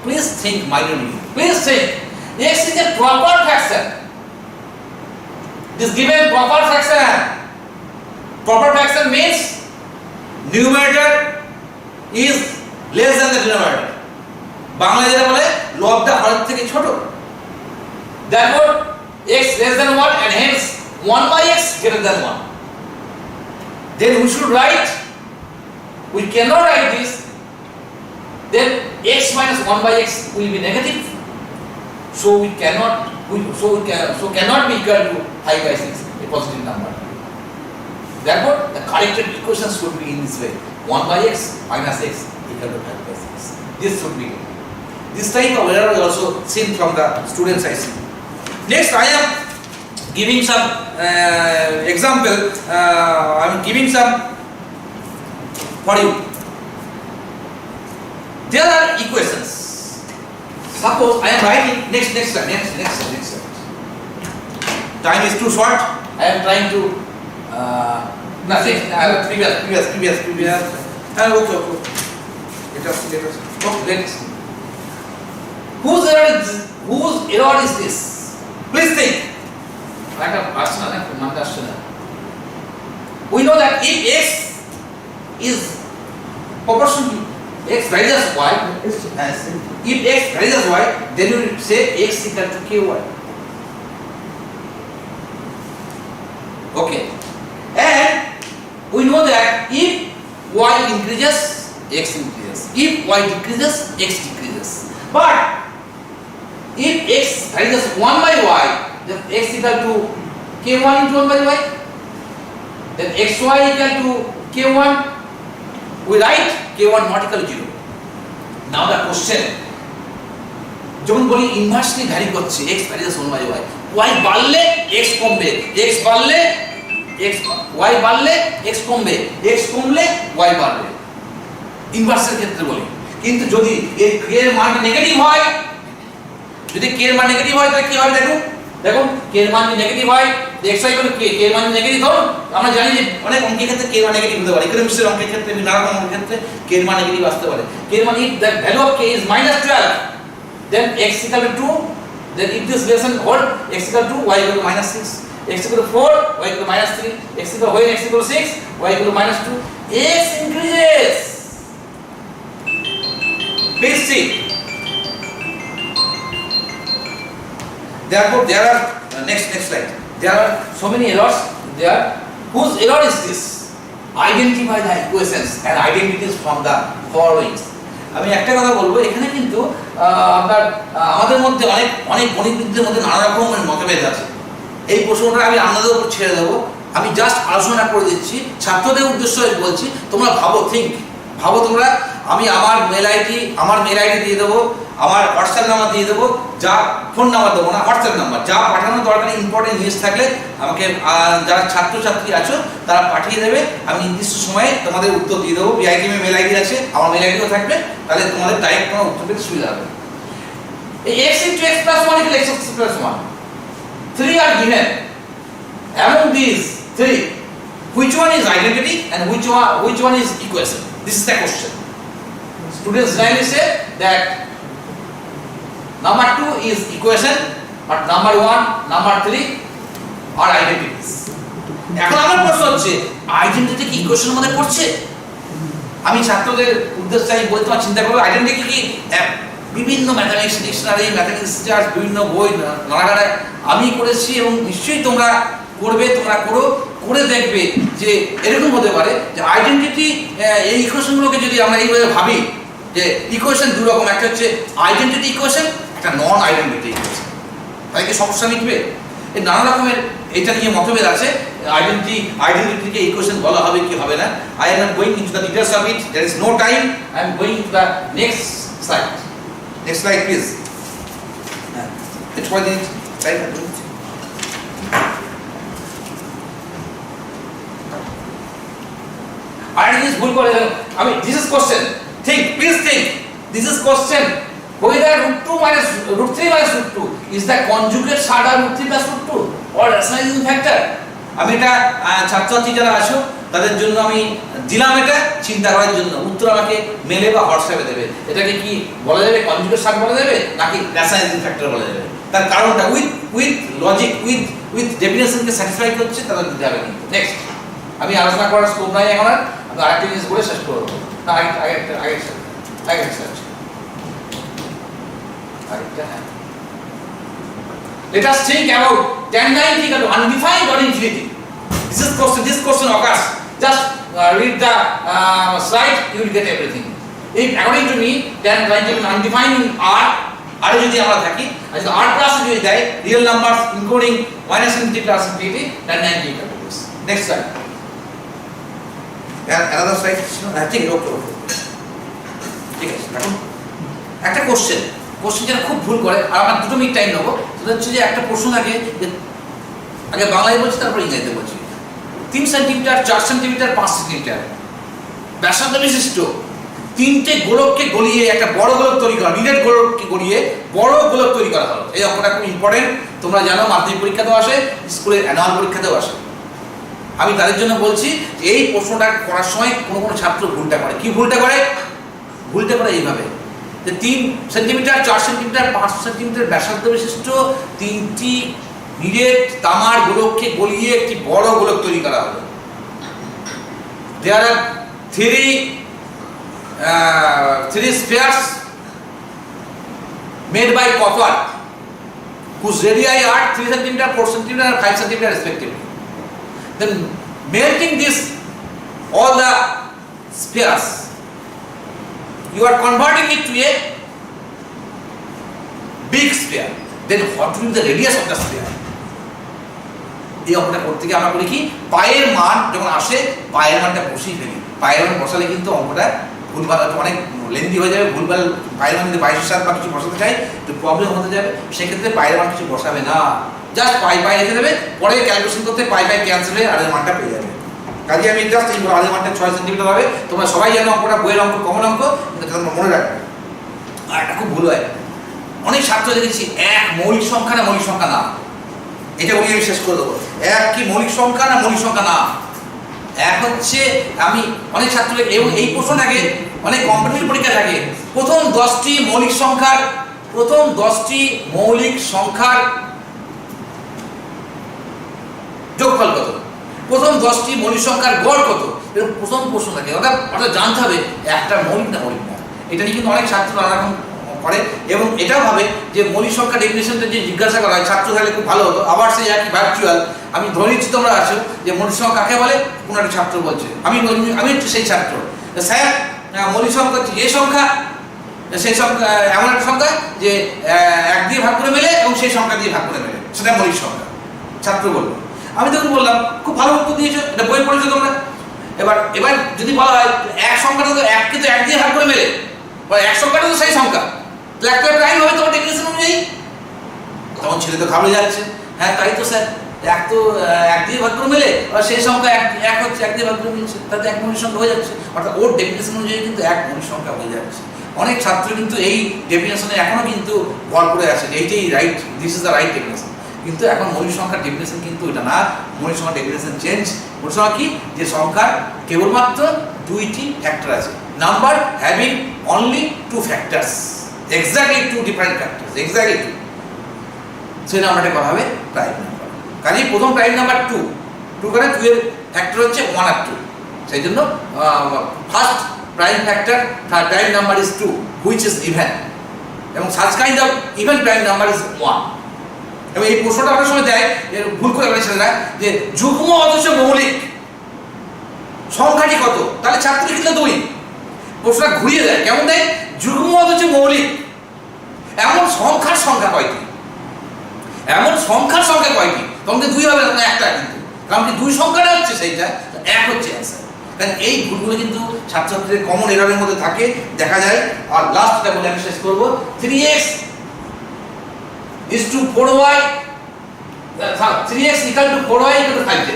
Please think minorly. X is a proper fraction. This given proper fraction means numerator is less than the denominator. Bangla যেটা বলে লবটা হরের থেকে ছোট। Therefore x less than 1 and hence 1/x greater than 1. Then we should write, we cannot write this, then x minus 1/x will be negative, so cannot be equal to 5/6, a positive number. Therefore the corrected equation should be in this way, 1/x minus x equal to 5/6. This should be. This type of error is also seen from the students I see. Next, I am giving some example. I am giving some for you. There are equations. Suppose I am writing next. Time is too short. I am trying to nothing. Previous. Okay. Let us. Okay, let's. Whose error is this? Please think. We know that if x is proportional to x varies as y, if x varies as y, then you say x equal to ky. Okay. And we know that if y increases, x increases. If y decreases, x decreases. But if x varies 1/y, then x equal to k1 into 1/y. Then xy equal to k1. We write k1 not equal to 0. Now the question, যখন বলি ইনভার্সলি ভ্যারি করছে, x varies 1/y, y বাড়লে x কমবে, y বাড়লে x কমবে, x কমলে y বাড়বে, ইনভার্সের ক্ষেত্রে বলি। কিন্তু যদি এর k এর মান নেগেটিভ হয়, তাহলে কি হবে? দেখুন k এর মান নেগেটিভ হয়, xy হলো k এর মান নেগেটিভ ধরুন, আমরা জানি যে অনেক অঙ্কের ক্ষেত্রে k এর মান নেগেটিভ হতে পারে, ইকোনমিক্সের অঙ্কের ক্ষেত্রে নানা রকম অঙ্কের ক্ষেত্রে k এর মান নেগেটিভ আসতে পারে। k এর মান if the value of k is -12, then x equal to 2, then if this relation hold, x equal to y equal to -6, x equal to 4, y equal to -3, x equal to x equal to 6, y equal to -2, x increases. Please see. Therefore, there are next slide. There are so many errors there. Whose error is this? Identify the equations and identities from the followings. আমি একটা কথা বলবো, এখানে কিন্তু আপনার আমাদের মধ্যে অনেক অনেক গণিতবিদদের মধ্যে নানা রকমের মতভেদ আছে। এই প্রশ্নটা আমি আপনাদের উপর ছেড়ে দেবো, আমি জাস্ট আলোচনা করে দিচ্ছি, ছাত্রদের উদ্দেশ্য বলছি। তোমরা ভাবো, ভাবো তোমরা। আমি আমার মেল আইডি দিয়ে দেবো, আমার হোয়াটসঅ্যাপ নাম্বার দিয়ে দেবো, যা ফোন নাম্বার দেবো না, হোয়াটসঅ্যাপ নাম্বার, যা পাঠানোর দরকার ইম্পর্টেন্ট জিনিস থাকলে আমাকে যারা ছাত্রছাত্রী আছো তারা পাঠিয়ে দেবে, আমি নির্দিষ্ট সময়ে তোমাদের উত্তর দিয়ে দেবো। বিআইটিএম মেল আইডি আছে, আমার মেল আইডিও থাকবে, তাহলে তোমাদের ডাইরেক্ট কোনো উত্তর পেতে সুবিধা হবে। এই x into x plus 1 equal x plus 1, 3 are given. Among these 3, which one is identity and which one is equation? This is the question. Students rightly say that number 2 is equation, but number 1, number 3 are identities. এখন আমার প্রশ্ন হচ্ছে, আইডেন্টিটি কি ইকুয়েশনের মধ্যে পড়ছে? আমি ছাত্রদের উদ্দেশ্যে আমি বলতে পারি, চিন্তা করো আইডেন্টিটি কি বিভিন্ন ম্যাথমেটিক্স ডিকশনারি, ম্যাথমেটিক্স টিচার্স, বিভিন্ন বই নানাগাড়ায় আমি করেছি এবং নিশ্চয়ই তোমরা করবে, তোমরা করে দেখবে যে এরকম হতে পারে যে আইডেন্টিটি, এই ইকুয়েশনগুলোকে যদি আমরা এইভাবে ভাবি যে ইকুয়েশন দু রকম, একটা হচ্ছে আইডেন্টিটি ইকুয়েশন, একটা নন আইডেন্টিটি ইকুয়েশন, তাহলে কি সমস্যা মিটবে? এই নানা রকমের এটা নিয়ে মতভেদ আছে। আইডেন্টিটিকে ইকুয়েশন বলা হবে কি হবে না। I am going into the details of it, there is no time, I am going to the next slide. Next slide please. It's for the slide. Identities ভুল করে, আমি this is question, please think, this is question, whether √2 minus √3 minus √2 is the conjugate side of √3 plus √2 or rationalizing factor. আমি এটা ছাত্রছাত্রী যারা আছো তাদের জন্য আমি দিলাম, এটা চিন্তা করার জন্য। উত্তর আমাকে মেলে বা হোয়াটসঅ্যাপে দেবে। এটাকে কি বলা যাবে, কনজুগেট সাইড বলা যাবে নাকি রাসায়নিক ফ্যাক্টর বলা যাবে? তার কারণটা উইথ লজিক, উইথ ডেফিনেশনকে স্যাটিসফাই করছে, তারা দিতে হবে। কিন্তু নেক্সট আমি আলোচনা করার স্কোপ নাই এখন, আর আমি আরেকটা জিনিস বলে শেষ করবো। না আরেকটা let us think about tan 90 equal to undefined or infinity. This question occurs. Just read the slide, you will get everything. If according to me, tan 90 is undefined in R, আর যদি আমরা থাকি, আর যদি R plus যদি দেয়, real numbers including minus infinity plus infinity, tan 90 equal to this. Next slide. Another slide. ঠিক আছে, ঠিক আছে। এখন একটা কোশ্চেন যারা খুব ভুল করে, আর আমার 2 মিনিট টাইম নেবো, সেটা হচ্ছে যে একটা প্রশ্ন থাকে যে আগে বাংলায় বলছি তারপর ইংরেজিতে বলছি। 3 সেন্টিমিটার, 4 সেন্টিমিটার, 5 সেন্টিমিটার ব্যাসার্ধ বিশিষ্ট 3টে গোলককে গলিয়ে একটা বড় গোলক তৈরি করা, নিডেড গোলককে গলিয়ে বড় গোলক তৈরি করা হলো। এই অঙ্কটা খুব ইম্পর্টেন্ট, তোমরা জানো মাধ্যমিক পরীক্ষাতেও আসে, স্কুলের অ্যানুয়াল পরীক্ষাতেও আসে। আমি তাদের জন্য বলছি যে এই প্রশ্নটা করার সময় কোনো ছাত্র ভুলটা করে। কি ভুলটা করে? ভুলটা করে এইভাবে যে 3 সেন্টিমিটার, 4 সেন্টিমিটার, 5 সেন্টিমিটার ব্যাসার্ধ বিশিষ্ট 3টি নিডেড তামার গোলককে গলিয়ে একটি বড় গোলক তৈরি করা হলো। There are three spheres made by copper whose radii are 3 cm, 4 cm and 5 cm respectively. Then melting this all the spheres, you are converting it to a big sphere. Then what will be the radius of the sphere? এই অঙ্কটা করতে গিয়ে আমরা করি কি, পায়ের মান যখন আসে পায়ের মানটা বসিয়ে ফেলি। পায়ের মান বসালে কিন্তু অঙ্কটা ভুলভাল অনেক লেন্দি হয়ে যাবে। ভুলভাল পায়ের মান যদি 22 বা কিছু বসাতে চাই তো প্রবলেম হতে যাবে। সেক্ষেত্রে পায়ের মান কিছু বসাবে না, জাস্ট পায়ে রেখে দেবে। পরে ক্যালকুলেশন করতে পায়ে ক্যান্সেল হয়ে আর মানটা পেয়ে যাবে। কাজে আমি জাস্ট এই আর মানটা 6 সেন্টিমিটার হবে। তোমরা সবাই জানো অঙ্কটা বইয়ের অঙ্ক, কমন অঙ্ক, কিন্তু তোমরা মনে রাখবে। আর এটা খুব ভুল হয়, অনেক ছাত্র দেখেছি এক মৌলিক সংখ্যা না মৌলিক সংখ্যা না, এটা বলি আমি শেষ করে দেবো। এক কি মৌলিক সংখ্যা না মৌলিক সংখ্যা না, এক হচ্ছে আমি অনেক ছাত্র এবং এই প্রশ্ন থাকে অনেক কম্পিটিটিভ পরীক্ষা থাকে, প্রথম 10টি মৌলিক সংখ্যার যোগফল কত, প্রথম 10টি মৌলিক সংখ্যার গড় কত, এরকম প্রথম প্রশ্ন থাকে। অর্থাৎ জানতে হবে একটা মৌলিক না মৌলিক না। এটা নিয়ে কিন্তু অনেক ছাত্র নানা রকম করে এবং এটাও ভাবে যে মৌলিক সংখ্যা ডেফিনেশনটা যে জিজ্ঞাসা করা হয় ছাত্র থাকলে খুব ভালো হতো, আবার সেই একই ভার্চুয়াল আমি ধরে নিচ্ছি তোমরা আছো যে মৌলিক সংখ্যা কাকে বলে, কোনো একটা ছাত্র বলছে আমি হচ্ছে সেই ছাত্র, স্যার মৌলিক সংখ্যা হচ্ছে যে সংখ্যা, সেই সংখ্যা এমন একটা সংখ্যা যে 1 দিয়ে ভাগ করে মেলে এবং সেই সংখ্যা দিয়ে ভাগ করে মেলে, সেটা মৌলিক সংখ্যা। ছাত্র বললো, আমি তখন বললাম খুব ভালো উত্তর দিয়েছো, এটা বই পড়েছো তোমরা। এবার যদি বলা হয় এক সংখ্যাটা তো 1কে তো 1 দিয়ে ভাগ করে মেলে, বা এক সংখ্যাটা তো সেই সংখ্যা, তাহলে একটা প্রাইম হবে তোমার ডেফিনেশন অনুযায়ী। তখন ছেলে তো ঘাবড়ে যাচ্ছে, হ্যাঁ তাই তো স্যার, 1 তো 1 দিয়ে ভাগ করে মেলে, আর সেই সংখ্যা 1 হচ্ছে 1 দিয়ে ভাগ করে মিলছে, তাতে 1 মৌলিক সংখ্যা হয়ে যাচ্ছে, অর্থাৎ ওর ডেফিনেশন অনুযায়ী কিন্তু 1 মৌলিক সংখ্যা হয়ে যাচ্ছে। অনেক ছাত্র কিন্তু এই ডেফিনেশনে এখনো কিন্তু ভর করে আছে, এইটাই right, this is the right definition. কিন্তু এখন মৌলিক সংখ্যার ডেফিনেশন কিন্তু এটা না, মৌলিক সংখ্যার ডেফিনেশন চেঞ্জ। মৌলিক সংখ্যা কি, যে সংখ্যার কেবলমাত্র 2টি ফ্যাক্টর আছে, number having only 2 factors, exactly 2 different factors, exactly 2, সেই নাম্বারটা করা হবে প্রাইম নাম্বার। কাজে প্রথম প্রাইম নাম্বার 2 করে 2 এর ফ্যাক্টর হচ্ছে 1 আর 2, সেই জন্য first prime factor, third prime number is 2, which is even, এবং such kind of even prime number is 1. এবং এই প্রশ্নটা অনেক সময় দেয়, ভুল করে বলে ছেলেরা যে যুগ্ম অথচ মৌলিক সংখ্যাটি কত, তাহলে ছাত্র লিখলে 2, প্রশ্নটা ঘুরিয়ে দেয়, কেমন দেয়, যুগ্ম অথচ মৌলিক এমন সংখ্যার সংখ্যা কয়টি, এমন সংখ্যার সংখ্যা কয়টি, তখন 2 হবে না, একটা, কিন্তু কারণ কি 2 সংখ্যাটা হচ্ছে সেইটা, 1 হচ্ছে অ্যান্সার। কারণ এই ভুলগুলো কিন্তু ছাত্রছাত্রীদের কমন এররের মধ্যে থাকে, দেখা যায়। আর লাস্টটা বলে আমি শেষ করব, 3x is to 4y, 3x equal to 4y equal to 5z.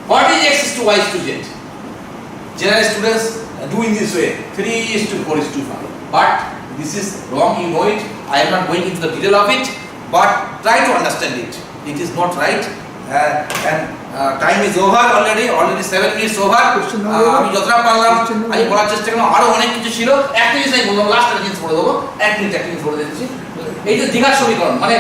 What is x is to y is to z? General students do in this way, 3 is to 4 is to 5. But this is wrong, you know it. I am not going into the detail of it, but try to understand it. It is not right. And time is over already 7 minutes over. আমি যতটা পারলাম আমি বলার চেষ্টা করলাম, আরো অনেক কিছু ছিল, একটা জিনিস আমি বললাম, লাস্ট একটা জিনিস বলে দেবো, 1 মিনিট বলে দিচ্ছি। এই যে দ্বিঘাত সমীকরণ, মানে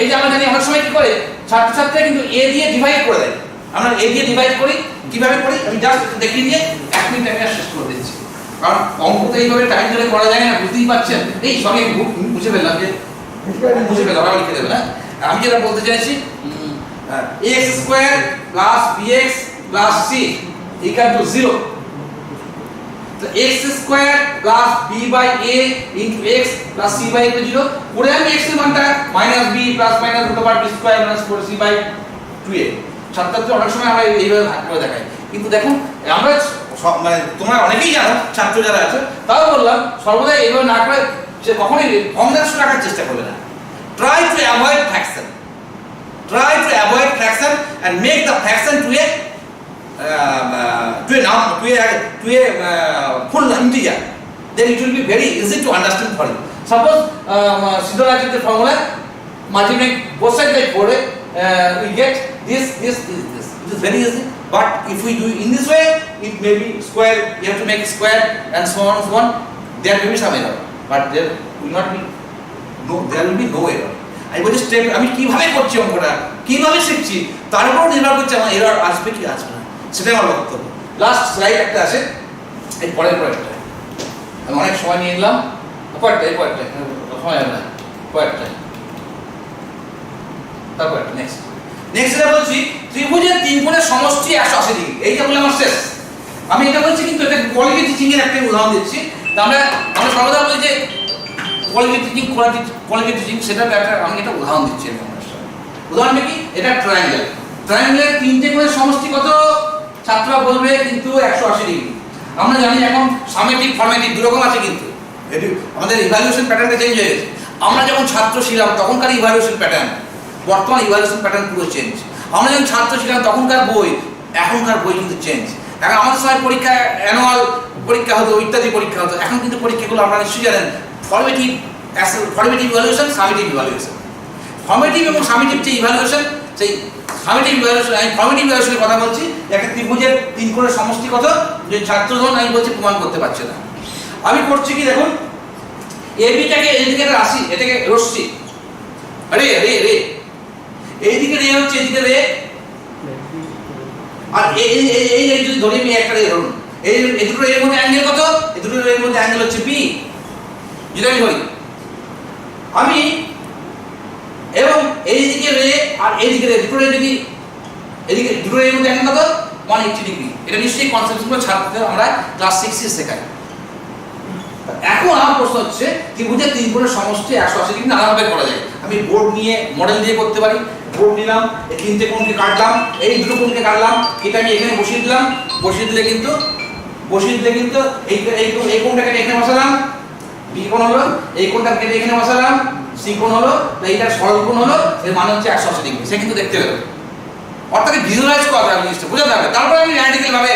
এই যে আমরা জানি অনেক সময় কি করে ছাত্রছাত্রীরা কিন্তু a দিয়ে ডিভাইড করে দেয়, আমরা a দিয়ে ডিভাইড করি, কিভাবে করি আমি জাস্ট দেখিয়ে দিয়ে 1 মিনিট আমি শেষ করে দিচ্ছি, কারণ অঙ্ক তো এইভাবে টাইম ধরে করা যায় না, বুঝতেই পারছেন। এই সঙ্গে বুঝে ফেললাম যে আবার লিখে দেবে না, আমি যেটা বলতে চাইছি, x square plus bx plus c equal to 0. So x square plus b by a into x plus c by a equal to 0. করে আমি x এর মানটা minus b plus minus root over b square minus 4c by 2a। ছাত্রছাত্রী অনেক সময় আমরা এইভাবে ভাগ করে দেখাই, কিন্তু দেখুন আমরা মানে তোমরা অনেকেই জানো ছাত্র যারা আছে, তাও বললাম সর্বদা এইভাবে না করে সে কখনোই ভগ্নাংশ রাখার চেষ্টা করবে না। Try to avoid fraction. Try to avoid fraction and make the fraction to a full integer. Then it will be very easy to understand for you. Suppose Siddharth the formula multiplying both sides by 4, we get this. It is very easy. But if we do in this way, it may be square. You have to make square and so on and so on. There may be some error, but there will not be there will be no error. আমি বলছি স্টেপ আমি কিভাবে করছি, অঙ্কটা কিভাবে শিখছি, তার উপর নির্ভর করছে আমার এরর আসবে কি আসবে না, সেটাই আমার বক্তব্য। লাস্ট স্লাইড একটা আছে, এই পরেরটা আমি অনেক সময় নিয়ে নিলাম, পরেরটা সময় হবে না, তারপর নেক্সট এটা বলছি, ত্রিভুজের 3 কোণের সমষ্টি 180 ডিগ্রি, এইটা বলে আমার শেষ। আমি এটা বলছি কিন্তু এটা কোয়ালিটি টিচিং এর একটা উদাহরণ দিচ্ছি। আমরা সর্বদা বলি যে কোয়ালিটি টিচিং সেটা একটা, আমি এটা উদাহরণ দিচ্ছি। উদাহরণটা কি, এটা ট্রায়াঙ্গেলের 3টে কোণের সমষ্টি কত, ছাত্ররা বলবে কিন্তু 180 ডিগ্রি। আমরা জানি এখন সামেটিভ ফর্মেটিভ দুরকম আছে, কিন্তু আমাদের ইভালুয়েশন প্যাটার্নটা চেঞ্জ হয়ে গেছে। আমরা যখন ছাত্র ছিলাম তখনকার ইভালুয়েশন প্যাটার্ন, বর্তমান ইভালুয়েশন প্যাটার্ন পুরো চেঞ্জ। আমরা যখন ছাত্র ছিলাম তখনকার বই, এখনকার বই কিন্তু চেঞ্জ। এখন আমাদের সময় পরীক্ষা অ্যানুয়াল পরীক্ষা হতো, ইত্যাদি পরীক্ষা হতো, এখন কিন্তু পরীক্ষাগুলো আপনারা নিশ্চয়ই জানেন formative evaluation, summative evaluation. Formative এবং সামেটিভ যে ইভালুয়েশন, সেই সামেটিভ ইভালুয়েশন, আমি ফর্মেটিভ ইভালুয়েশনের কথা বলছি। একটা ত্রিভুজের 3 কোণের সমষ্টি কত, যে ছাত্রজন আমি বলছি প্রমাণ করতে পারছে না। আমি করছি কি দেখুন, এবিটাকে এইদিকে রাশি, এটাকে রশ্মি, রে এইদিকে রে হচ্ছে, এদিকে রে, আর এই যদি ধরি আমি একটা রে ধরুন, এই দুটো এর মধ্যে অ্যাঙ্গেল কত, এই দুটো এর মধ্যে অ্যাঙ্গেল হচ্ছে বি। যদি আমি ধরি আমি এবং এইদিকে রে আর এইদিকে রে দুটো রে যদি এদিকে দুটো রের মধ্যে অ্যাঙ্গেল কত 180 ডিগ্রি। এটা নিশ্চয়ই কনসেপ্টগুলো ছাত্রদের আমরা ক্লাস 6 এ শেখাই। এখন আমার প্রশ্ন হচ্ছে ত্রিভুজের তিন কোণের সমষ্টি 180 ডিগ্রি নানাভাবে করা যায়। আমি বোর্ড নিয়ে মডেল দিয়ে করতে পারি। বোর্ড নিলাম, এই তিনটে কোণকে কাটলাম, এই দুটো কোণকে কাটলাম, এটা আমি এখানে বসিয়ে দিলাম, বসিয়ে দিলে কিন্তু এই কোণটাকে এখানে বসালাম, বি কোণ হলো, এই কোণটা কেটে এখানে বসালাম, সি কোণ হলো, এইটা সরল কোণ হলো, এর মান হচ্ছে 180 ডিগ্রি। সে কিন্তু দেখতে পেলো। অর্থাৎ ভিজুয়ালাইজ করা যাবে, জিনিসটা বোঝাতে হবে। তারপরে আমি অ্যানালিটিক্যাল ভাবে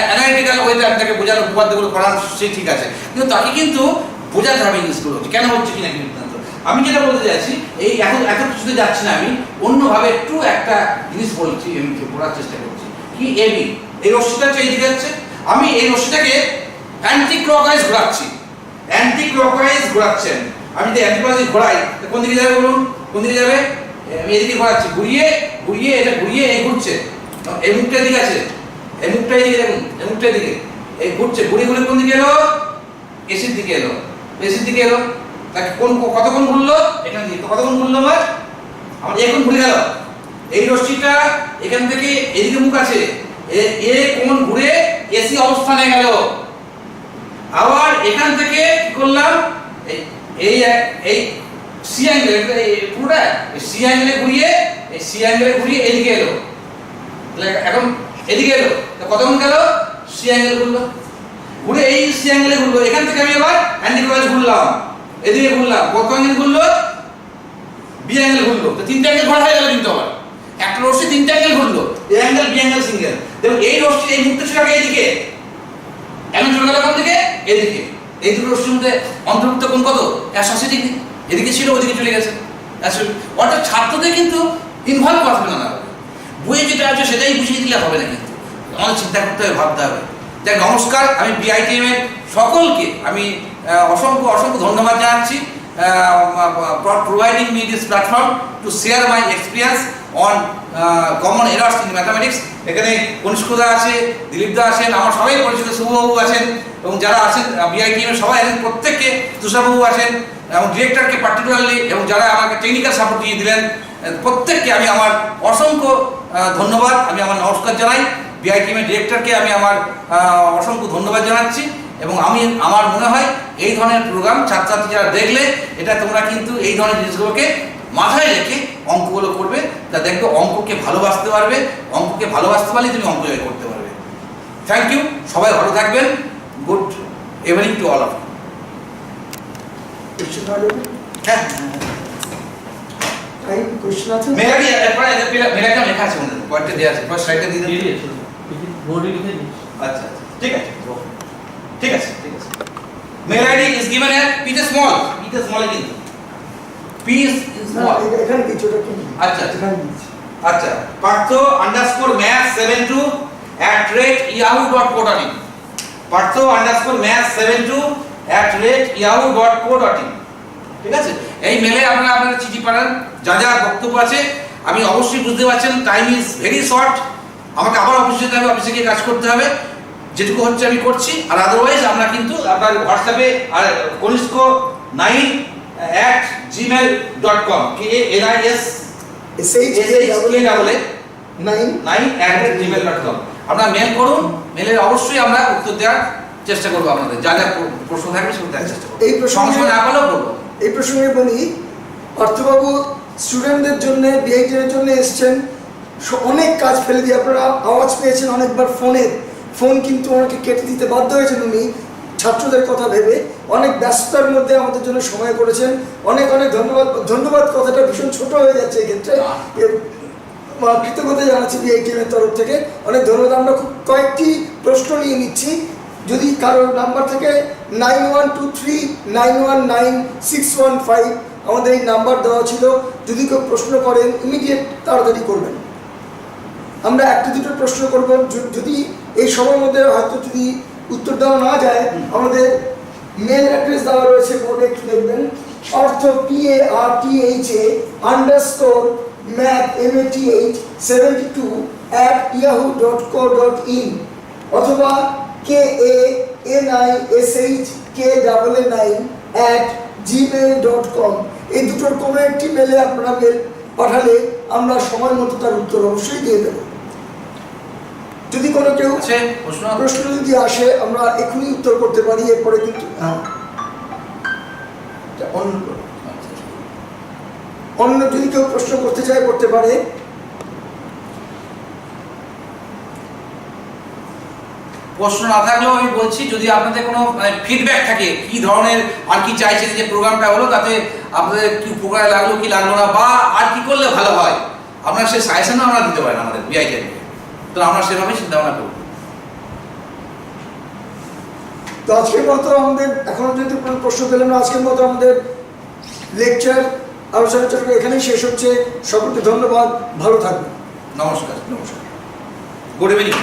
অ্যানালিটিক্যাল ওয়েতে আপনাকে বোঝানোর উপাদ্যগুলো করার সে ঠিক আছে, কিন্তু তাকে কিন্তু বোঝাতে হবে জিনিসগুলো কেন হচ্ছে কিনা কি বৃত্তান্ত। আমি যেটা বলতে চাইছি এই এত কিছুতে যাচ্ছি না, আমি অন্যভাবে একটু একটা জিনিস বলছি, আমি পড়ার চেষ্টা করছি। কি এবি, এই রশ্মিটা হচ্ছে এইদিকে যাচ্ছে, আমি এই রশ্মিটাকে অ্যান্টি ক্লকওয়াইজ ঘোরাচ্ছি। অ্যান্টি ক্লকওয়াইজ ঘোরাচ্ছেন, আমি যদি অ্যান্টি ক্লকওয়াইজ ঘোরাই কোন দিকে যাবে বলুন? কোন দিকে যাবে? আমি এদিকে ঘোরাচ্ছি, ঘুরিয়ে এটা ঘুরিয়ে এই ঘুরছে, এই মুখটা এদিকে আছে, এই মুখটা এদিকে দেখুন, এই মুখটা এদিকে এই ঘুরছে, ঘুরে কোন দিকে এলো? এসির দিকে এলো, এসির দিকে এলো। তাকে কতক্ষণ ঘুরলো? এখান থেকে কতক্ষণ ঘুরলো? আমার এখন ঘুরে গেল। এই রশ্মিটা এখান থেকে এদিকে মুখ আছে, এ কোণ ঘুরে এসি অবস্থানে গেল। আবার এখান থেকে কি করলাম? এই সি অ্যাঙ্গেল, পুরোটা সি অ্যাঙ্গেলে ঘুরিয়ে এদিকে এলো। এখন এদিকে এলো, কতক্ষণ গেল? সি অ্যাঙ্গেল ঘুরলো, ঘুরে এই সি অ্যাঙ্গেলে ঘুরলো। এখান থেকে আমি আবার অ্যান্টি ক্লকওয়াইজ ঘুরলাম, এদিকে ঘুরলাম, কত অ্যাঙ্গেল ঘুরলো? বি অ্যাঙ্গেল ঘুরলো। তো তিনটা অ্যাঙ্গেল ঘোরা হয়ে গেল কিন্তু আবার একটা রশ্মি তিনটা অ্যাঙ্গেল ঘুরলো, এ অ্যাঙ্গেল বি অ্যাঙ্গেল সিঙ্গেল। দেখুন এই রশ্মি এই মুক্ত ছিল এইদিকে, এখন চলে গেল কোন দিকে? এদিকে। এই দুটো রশ্মির মধ্যে অন্তর্ভুক্ত কোণ কত? 180 ডিগ্রি। এদিকে ছিল, ওদিকে চলে গেছে। অর্থাৎ ছাত্রদের কিন্তু ইনভলভ করতে হবে না, বইয়ে যেটা আছে সেটাই বুঝিয়ে দিলে হবে না, কিন্তু আমাদের চিন্তা করতে হবে, ভাবতে হবে। দেখ নমস্কার, আমি বিআইটিএম এর সকলকে আমি অসংখ্য ধন্যবাদ জানাচ্ছি for providing me this platform to share my experience on common errors in mathematics. এখানে কনিষ্কদা আছে, দিলীপদা আছেন, আমার সবাই পরিচিত, শুভবাবু আছেন এবং যারা আছেন বিআইটিএম এর সবাই আছেন, প্রত্যেককে, তুষারবাবু আছেন এবং ডিরেক্টরকে পার্টিকুলারলি, এবং যারা আমাকে টেকনিক্যাল সাপোর্ট দিয়ে দিলেন প্রত্যেককে আমি আমার অসংখ্য ধন্যবাদ, আমি আমার নমস্কার জানাই। বিআইটিএম এর ডিরেক্টরকে আমি আমার অসংখ্য ধন্যবাদ জানাচ্ছি। এবং আমার মনে হয় এই ধরনের প্রোগ্রাম ছাত্রছাত্রী যারা দেখলে এটা তোমরা কিন্তু এই ধরনের জিনিসগুলোকে মাথায় রেখে অঙ্কগুলো করবে, তা দেখবে অঙ্ককে ভালোবাসতে পারবে, অঙ্ককে ভালোবাসতে পারলে তুমি অঙ্ক জয় করতে পারবে। থ্যাংক ইউ, সবাই ভালো থাকবেন। Good evening to all of you. হ্যাঁ, কোশ্চেন আছে? মেলাডি মেলাটা লেখা আছে মনে হয়, পয়েন্টে দেওয়া আছে, ফার্স্ট স্লাইডে দিয়ে দিয়েছি, বোর্ডে লিখে দিই। আচ্ছা ঠিক আছে, ঠিক আছে, ঠিক আছে। Mail ID is given at p small, p small A কিন্তু p is small। এখানে কিছুটা কি? আচ্ছা এখানে দিচ্ছি। আচ্ছা, partho_math72@yahoo.co.in, partho_math72@yahoo.co.in। ঠিক আছে, এই মেলে আপনারা আপনাদের চিঠি পাঠান, যা যা বক্তব্য আছে। আমি অবশ্যই বুঝতে পারছেন টাইম ইজ ভেরি শর্ট, আমাকে আবার অফিসে যেতে হবে, অফিসে গিয়ে কাজ করতে হবে, যেটুকু হচ্ছে আমি করছি। আর আদারওয়াইজ আমরা কিন্তু আপনার হোয়াটসঅ্যাপে আর kanisko9@gmail.com KANISKA9@gmail.com আপনারা মেল করুন, মেলের অবশ্যই আমরা উত্তর দেওয়ার চেষ্টা করবো, আপনাদের যা যা প্রশ্ন থাকবে সেগুলো দেওয়ার চেষ্টা করবো। এই প্রশ্ন না পারলেও করবো। এই প্রসঙ্গে বলি, পার্থবাবু স্টুডেন্টদের জন্য, বিআইটির জন্য এসছেন, অনেক কাজ ফেলে দিয়ে আপনারা আওয়াজ পেয়েছেন অনেকবার ফোন কিন্তু ওনাকে কেটে দিতে বাধ্য হয়েছেন উনি, ছাত্রদের কথা ভেবে। অনেক ব্যস্ততার মধ্যে আমাদের জন্য সময় করেছেন, অনেক ধন্যবাদ। কথাটা ভীষণ ছোট হয়ে যাচ্ছে এক্ষেত্রে, কৃতজ্ঞতা জানাচ্ছি বিআইটিএম এর তরফ থেকে, অনেক ধন্যবাদ। আমরা খুব কয়েকটি প্রশ্ন নিয়ে নিচ্ছি, যদি কারোর নাম্বার থেকে 9123919615 আমাদের এই নাম্বার দেওয়া ছিল, যদি কেউ প্রশ্ন করেন ইমিডিয়েট তাড়াতাড়ি করবেন। আমরা একটা দুটো প্রশ্ন করব, যদি এই সময়ের মধ্যে হয়তো যদি উত্তর দেওয়া না যায়, আমাদের মেল অ্যাড্রেস দেওয়া রয়েছে বোর্ডে, একটু দেখবেন, অর্থ PARTHMATH72@yahoo.co.in অথবা KANISHK999 gmail.com, এই দুটোর কোনো একটি মেলে আপনারা মেল পাঠালে আমরা সময় মতো তার উত্তর অবশ্যই দিয়ে দেব। যদি কোনো কেউ আছে প্রশ্ন যদি আসে আমরা এখনই উত্তর করতে পারি, এরপরে কিন্তু অন্য যদি কেউ প্রশ্ন করতে চায় করতে পারে। প্রশ্ন না থাকলেও আমি বলছি, যদি আপনাদের কোনো ফিডব্যাক থাকে কি ধরনের আর কি চাইছেন যে প্রোগ্রামটা হলো তাতে আপনাদের কি উপকার লাগলো কি লাগলো না, বা আর কি করলে ভালো হয়, আপনারা সেই সাজেশনও আমরা দিতে পারেন আমাদের বিআইকে, তো আমরা সেভাবে চিন্তা ভাবনা করব। তো আজকের মতো আমাদের এখনো যেহেতু কোনো প্রশ্ন পেলাম না, আজকের মতো আমাদের লেকচার আলোচনা চক্র এখানেই শেষ হচ্ছে। সকলকে ধন্যবাদ, ভালো থাকবেন। নমস্কার। Good evening.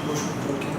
বসুন।